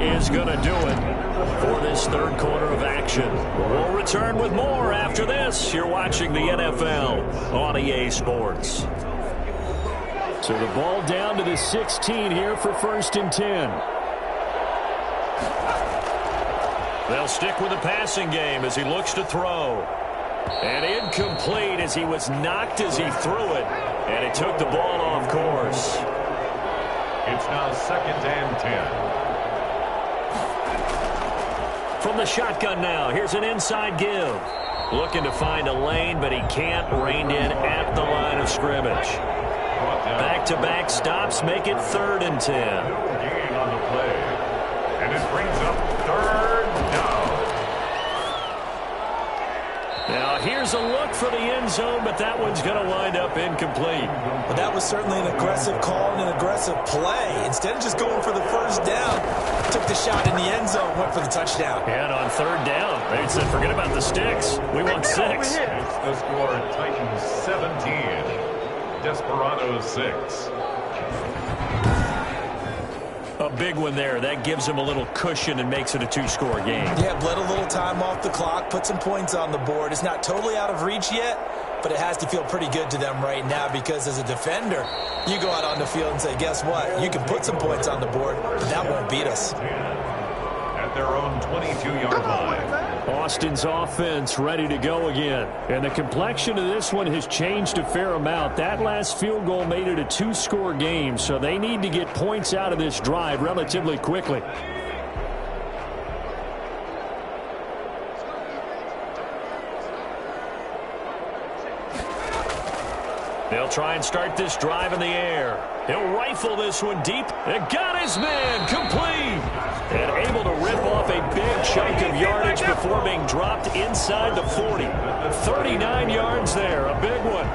Is going to do it for this 3rd quarter of action. We'll return with more after this. You're watching the NFL on EA Sports. So the ball down to the 16 here for 1st and 10. They'll stick with the passing game as he looks to throw. And incomplete as he was knocked as he threw it. And he took the ball off course. It's now 2nd and 10. From the shotgun now, here's an inside give. Looking to find a lane, but he can't. Reined in at the line of scrimmage. Back-to-back stops make it 3rd and 10. Gain on the play. And it brings up 3rd down. Now, here's a look for the end zone, but that one's going to wind up incomplete. But that was certainly an aggressive call and an aggressive play. Instead of just going for the first down, took the shot in the end zone, went for the touchdown. And on 3rd down, they said, forget about the sticks. We want 6. It's the score, Titans 17, Desperados 6. A big one there. That gives them a little cushion and makes it a 2-score game. Yeah, bled a little time off the clock, put some points on the board. It's not totally out of reach yet, but it has to feel pretty good to them right now because as a defender, you go out on the field and say, guess what? You can put some points on the board, but that won't beat us. At their own 22-yard line. Austin's offense ready to go again. And the complexion of this one has changed a fair amount. That last field goal made it a 2-score game, so they need to get points out of this drive relatively quickly. They'll try and start this drive in the air. He'll rifle this one deep. And got his man complete. And able to rip off a big chunk of yardage before being dropped inside the 40. 39 yards there, a big one.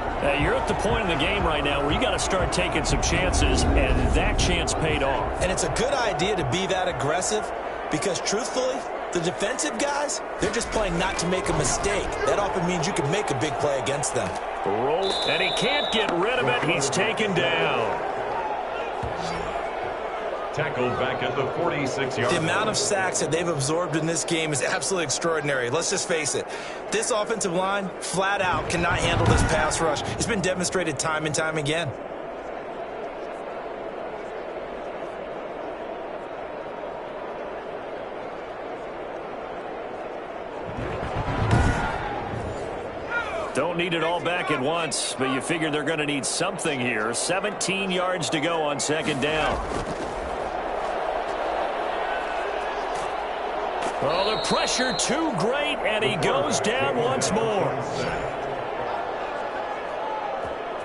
You're at the point in the game right now where you got to start taking some chances, and that chance paid off. And it's a good idea to be that aggressive because, truthfully, the defensive guys, they're just playing not to make a mistake. That often means you can make a big play against them. Roll, and he can't get rid of it. He's taken down. Tackled back at the 46-yard The line. amount of sacks that they've absorbed in this game is absolutely extraordinary. Let's just face it. This offensive line, flat out, cannot handle this pass rush. It's been demonstrated time and time again. Don't need it all back at once, but you figure they're going to need something here. 17 yards to go on 2nd down. Oh, the pressure too great, and he goes down once more.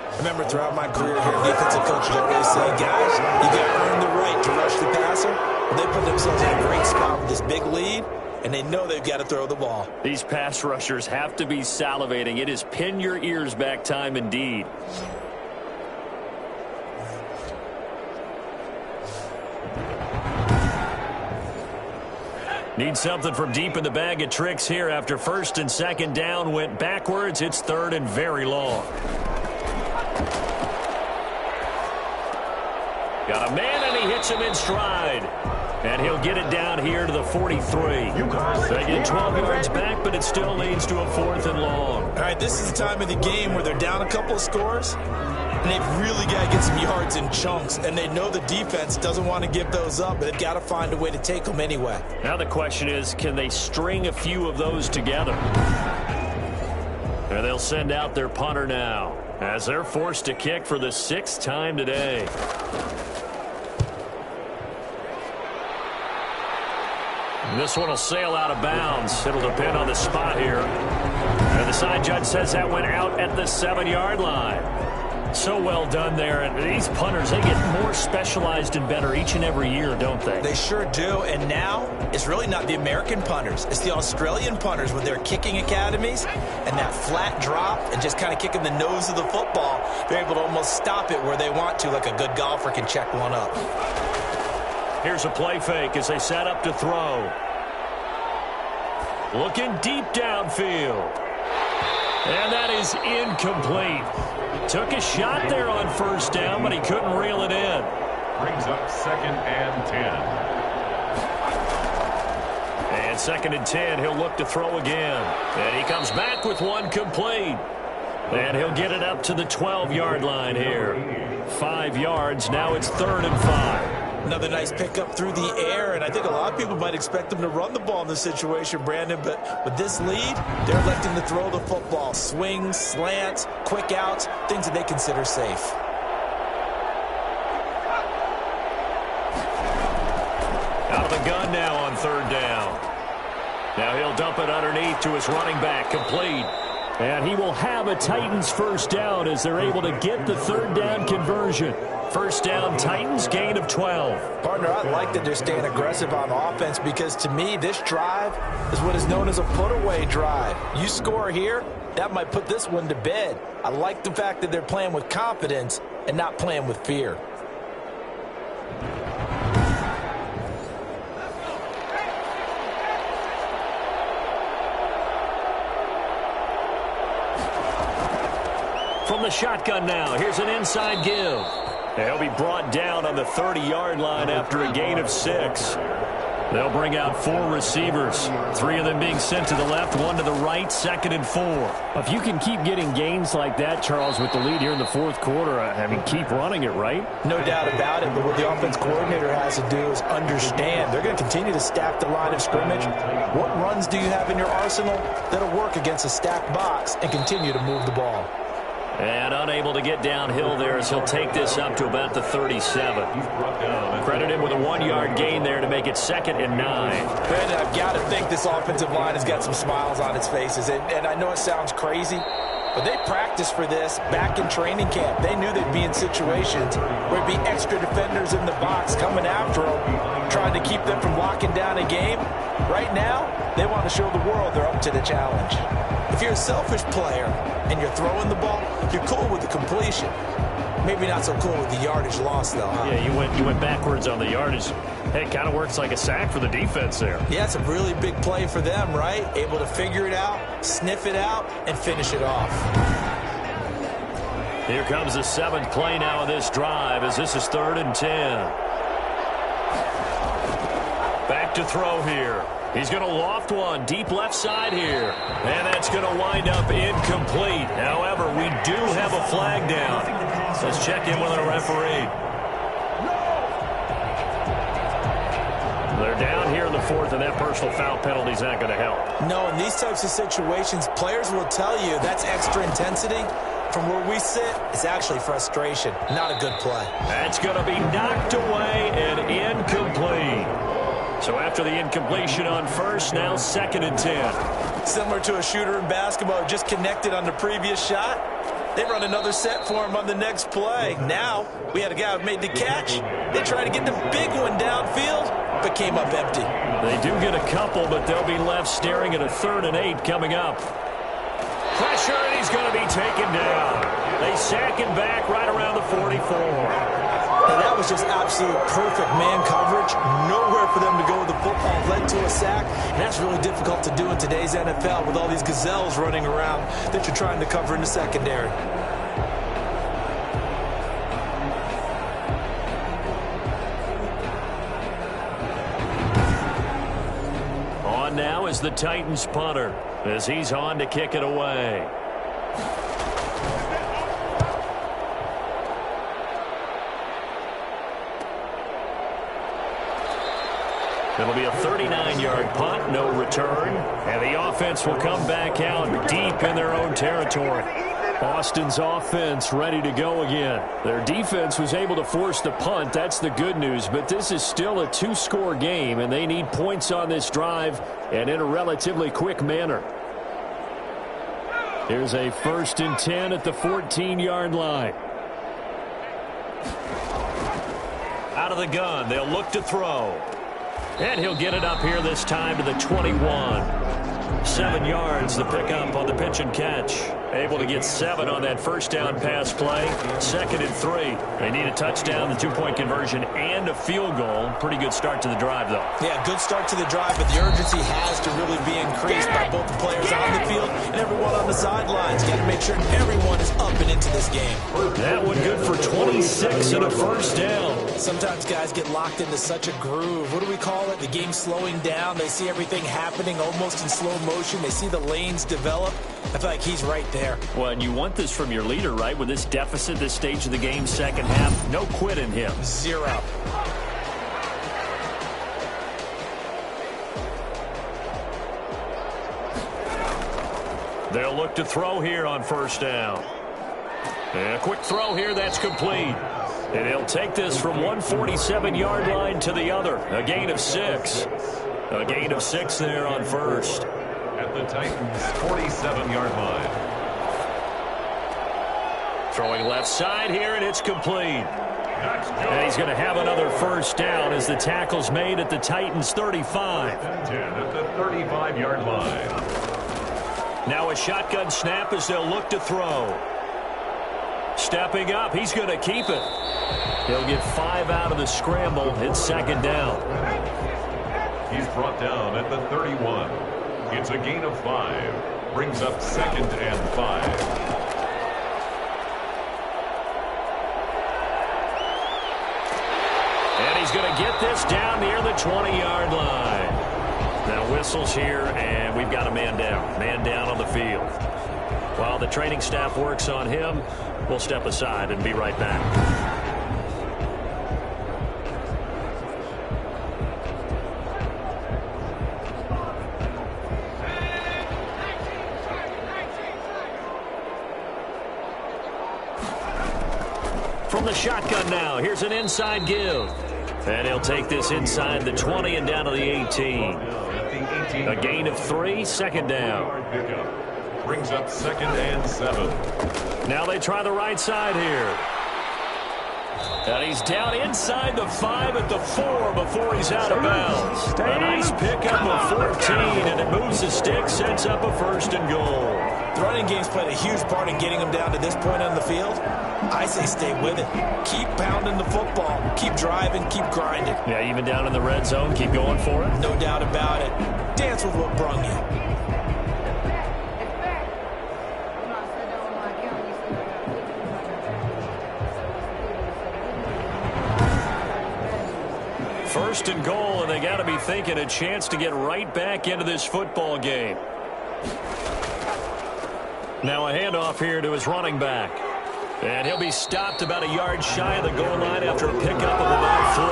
I remember throughout my career here, defensive coaches always say, guys, you got to earn the right to rush the passer. Well, they put themselves in a great spot with this big lead, and they know they've got to throw the ball. These pass rushers have to be salivating. It is pin your ears back time indeed. Need something from deep in the bag of tricks here after 1st and 2nd down went backwards. It's 3rd and very long. Got a man, and he hits him in stride. And he'll get it down here to the 43. They get 12 yards back, but it still leads to a 4th and long. All right, this is the time of the game where they're down a couple of scores, and they've really got to get some yards in chunks, and they know the defense doesn't want to give those up, but they've got to find a way to take them anyway. Now the question is, can they string a few of those together? And they'll send out their punter now. as they're forced to kick for the 6th time today. And this one will sail out of bounds. It'll depend on the spot here. And the side judge says that went out at the 7-yard line. So well done there. And these punters, they get more specialized and better each and every year, don't they? They sure do. And now it's really not the American punters. It's the Australian punters with their kicking academies and that flat drop and just kind of kicking the nose of the football. They're able to almost stop it where they want to, like a good golfer can check one up. Here's a play fake as they set up to throw. Looking deep downfield. And that is incomplete. Took a shot there on first down, but he couldn't reel it in. Brings up 2nd and 10. And 2nd and 10, he'll look to throw again. And he comes back with one complete. And he'll get it up to the 12-yard line here. 5 yards, now it's 3rd and 5. Another nice pickup through the air, and I think a lot of people might expect them to run the ball in this situation, Brandon, but with this lead, they're electing to throw the football. Swings, slants, quick outs, things that they consider safe. Out of the gun now on 3rd down. Now he'll dump it underneath to his running back, complete. And he will have a Titans first down as they're able to get the 3rd down conversion. First down, Titans, gain of 12. Partner, I like that they're staying aggressive on offense because, to me, this drive is what is known as a put-away drive. You score here, that might put this one to bed. I like the fact that they're playing with confidence and not playing with fear. From the shotgun now, here's an inside give. They'll be brought down on the 30-yard line after a gain of 6. They'll bring out 4 receivers, 3 of them being sent to the left, 1 to the right, 2nd and 4. If you can keep getting gains like that, Charles, with the lead here in the 4th quarter, I mean, keep running it, right? No doubt about it, but what the offense coordinator has to do is understand. They're going to continue to stack the line of scrimmage. What runs do you have in your arsenal that'll work against a stacked box and continue to move the ball? And unable to get downhill there as he'll take this up to about the 37. Credit him with a 1-yard gain there to make it 2nd and 9. Brandon, I've got to think this offensive line has got some smiles on its faces. And I know it sounds crazy, but they practiced for this back in training camp. They knew they'd be in situations where there'd be extra defenders in the box coming after them, trying to keep them from locking down a game. Right now, they want to show the world they're up to the challenge. If you're a selfish player and you're throwing the ball, you're cool with the completion. Maybe not so cool with the yardage loss, though, huh? Yeah, you went backwards on the yardage. Hey, it kind of works like a sack for the defense there. Yeah, it's a really big play for them, right? Able to figure it out, sniff it out, and finish it off. Here comes the 7th play now of this drive as this is 3rd and 10. Back to throw here. He's going to loft one deep left side here. And that's going to wind up incomplete. However, we do have a flag down. Let's check in with our referee. They're down here in the 4th, and that personal foul penalty is not going to help. No, in these types of situations, players will tell you that's extra intensity. From where we sit, it's actually frustration. Not a good play. That's going to be knocked away and incomplete. So after the incompletion on first, now 2nd and 10. Similar to a shooter in basketball, just connected on the previous shot. They run another set for him on the next play. Now, we had a guy who made the catch. They tried to get the big one downfield, but came up empty. They do get a couple, but they'll be left staring at a 3rd and 8 coming up. Pressure, and he's going to be taken down. They sack him back right around the 44. And that was just absolute perfect man coverage. Nowhere for them to go with the football. Led to a sack. And that's really difficult to do in today's NFL with all these gazelles running around that you're trying to cover in the secondary. On now is the Titans punter as he's on to kick it away. It'll be a 39-yard punt, no return, and the offense will come back out deep in their own territory. Austin's offense ready to go again. Their defense was able to force the punt. That's the good news. But this is still a two-score game, and they need points on this drive and in a relatively quick manner. Here's a 1st and 10 at the 14-yard line. Out of the gun, they'll look to throw. And he'll get it up here this time to the 21. 7 yards to pick up on the pitch and catch. Able to get 7 on that first down pass play. 2nd and 3. They need a touchdown, the 2-point conversion, and a field goal. Pretty good start to the drive, though. Yeah, good start to the drive, but the urgency has to really be increased by both the players on the field and everyone on the sidelines. Got to make sure everyone is up and into this game. That one good for 26 and a first down. Sometimes guys get locked into such a groove. What do we call it? The game's slowing down. They see everything happening almost in slow motion. They see the lanes develop. I feel like he's right there. Well, and you want this from your leader, right? With this deficit, this stage of the game, second half, no quit in him. 0. They'll look to throw here on first down. And a quick throw here, that's complete. And he'll take this from 147-yard line to the other. A gain of 6. A gain of 6 there on first. At the Titans' 47-yard line. Throwing left side here, and it's complete. And he's going to have another first down as the tackle's made at the Titans' 35. 10 at the 35-yard line. Now a shotgun snap as they'll look to throw. Stepping up, he's going to keep it. He'll get 5 out of the scramble. It's 2nd down. He's brought down at the 31. It's a gain of 5. Brings up 2nd and 5. And he's going to get this down near the 20-yard line. Now whistles here, and we've got a man down. Man down on the field. While the training staff works on him, we'll step aside and be right back. From the shotgun now, here's an inside give. And he'll take this inside the 20 and down to the 18. A gain of 3, 2nd down. Brings up 2nd and 7. Now they try the right side here. And he's down inside the 5 at the 4 before he's out of bounds. A nice pickup of 14, and it moves the stick, sets up a 1st and goal. The running game's played a huge part in getting him down to this point on the field. I say stay with it. Keep pounding the football. Keep driving. Keep grinding. Yeah, even down in the red zone, keep going for it. No doubt about it. Dance with what brung you. First and goal, and they got to be thinking a chance to get right back into this football game. Now a handoff here to his running back. And he'll be stopped about a yard shy of the goal line after a pickup of about 3.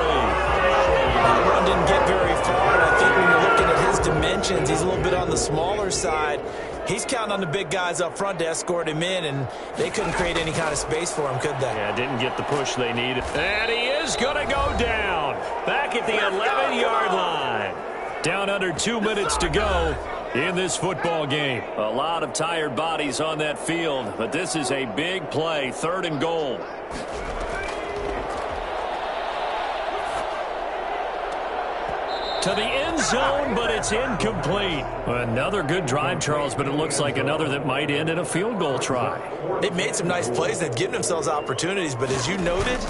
That run didn't get very far, and I think when you're looking at his dimensions, he's a little bit on the smaller side. He's counting on the big guys up front to escort him in, and they couldn't create any kind of space for him, could they? Yeah, didn't get the push they needed. And he is going to go down. Back at the 11-yard line. Down under 2 minutes to go in this football game. A lot of tired bodies on that field, but this is a big play. 3rd and goal. To the end zone, but it's incomplete. Another good drive, Charles, but it looks like another that might end in a field goal try. They've made some nice plays. They've given themselves opportunities, but as you noted,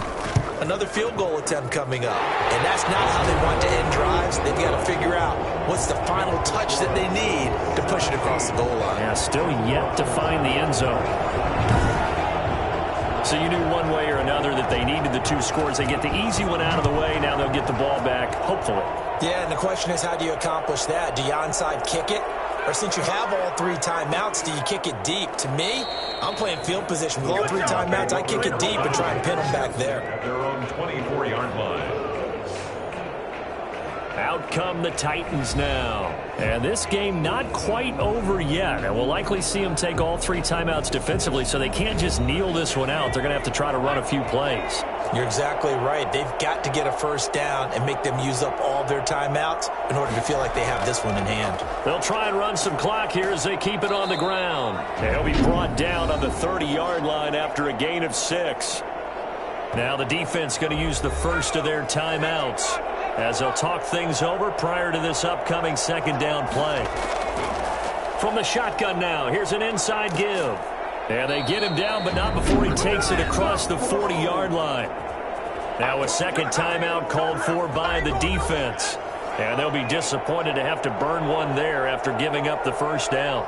another field goal attempt coming up. And that's not how they want to end drives. They've got to figure out what's the final touch that they need to push it across the goal line. Yeah, still yet to find the end zone. So you knew one way or another that they needed the 2 scores. They get the easy one out of the way. Now they'll get the ball back, hopefully. Yeah, and the question is, how do you accomplish that? Do you onside kick it? Or since you have all 3 timeouts, do you kick it deep? To me, I'm playing field position. With all 3 timeouts, I kick it deep and try and pin them back there. At their own 24-yard line. Out come the Titans now. And this game not quite over yet. And we'll likely see them take all 3 timeouts defensively, so they can't just kneel this one out. They're going to have to try to run a few plays. You're exactly right. They've got to get a first down and make them use up all their timeouts in order to feel like they have this one in hand. They'll try and run some clock here as they keep it on the ground. And he'll be brought down on the 30-yard line after a gain of 6. Now the defense going to use the first of their timeouts as they'll talk things over prior to this upcoming second down play. From the shotgun now, here's an inside give. And they get him down, but not before he takes it across the 40-yard line. Now a second timeout called for by the defense. And they'll be disappointed to have to burn one there after giving up the first down.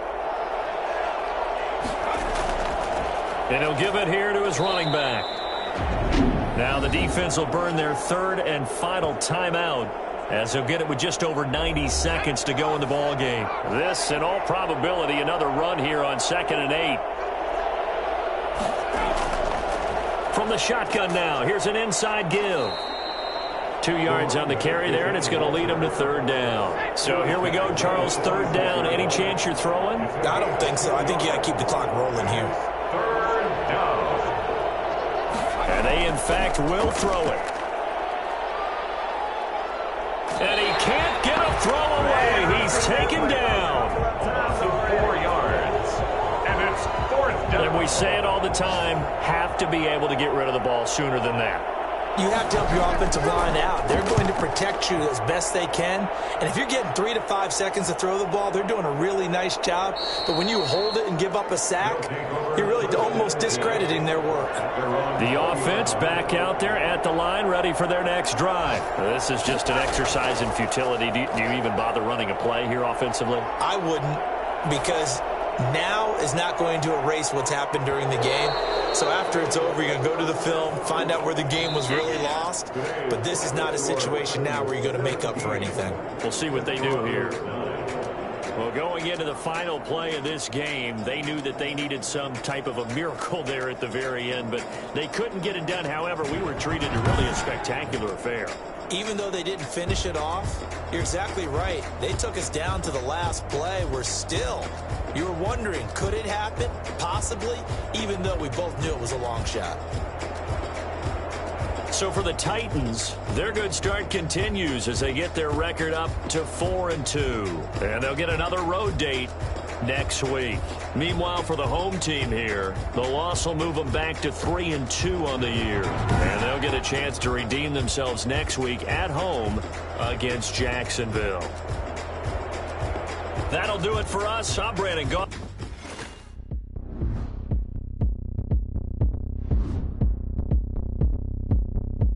And he'll give it here to his running back. Now the defense will burn their third and final timeout as they'll get it with just over 90 seconds to go in the ball game. This, in all probability, another run here on 2nd and 8. From the shotgun now, here's an inside give. 2 yards on the carry there, and it's going to lead them to 3rd down. So here we go, Charles, 3rd down. Any chance you're throwing? I don't think so. I think you got to keep the clock rolling here. 3rd down. And they, in fact, will throw it. And he can't get a throw away. He's taken down. 4 yards. And it's 4th down. And we say it all the time, have to be able to get rid of the ball sooner than that. You have to help your offensive line out. They're going to protect you as best they can. And if you're getting 3 to 5 seconds to throw the ball, they're doing a really nice job. But when you hold it and give up a sack, you're really almost discrediting their work. The offense back out there at the line, ready for their next drive. This is just an exercise in futility. Do you even bother running a play here offensively? I wouldn't, because now is not going to erase what's happened during the game. So after it's over, you're going to go to the film, find out where the game was really lost. But this is not a situation now where you're going to make up for anything. We'll see what they do here. Well, going into the final play of this game, they knew that they needed some type of a miracle there at the very end, but they couldn't get it done. However, we were treated to really a spectacular affair. Even though they didn't finish it off, you're exactly right. They took us down to the last play. We're still, you were wondering, could it happen? Possibly, even though we both knew it was a long shot. So for the Titans, their good start continues as they get their record up to 4-2. And they'll get another road date next week. Meanwhile, for the home team here, the loss will move them back to 3-2 on the year. And they'll get a chance to redeem themselves next week at home against Jacksonville. That'll do it for us. I'm Brandon Gaudin.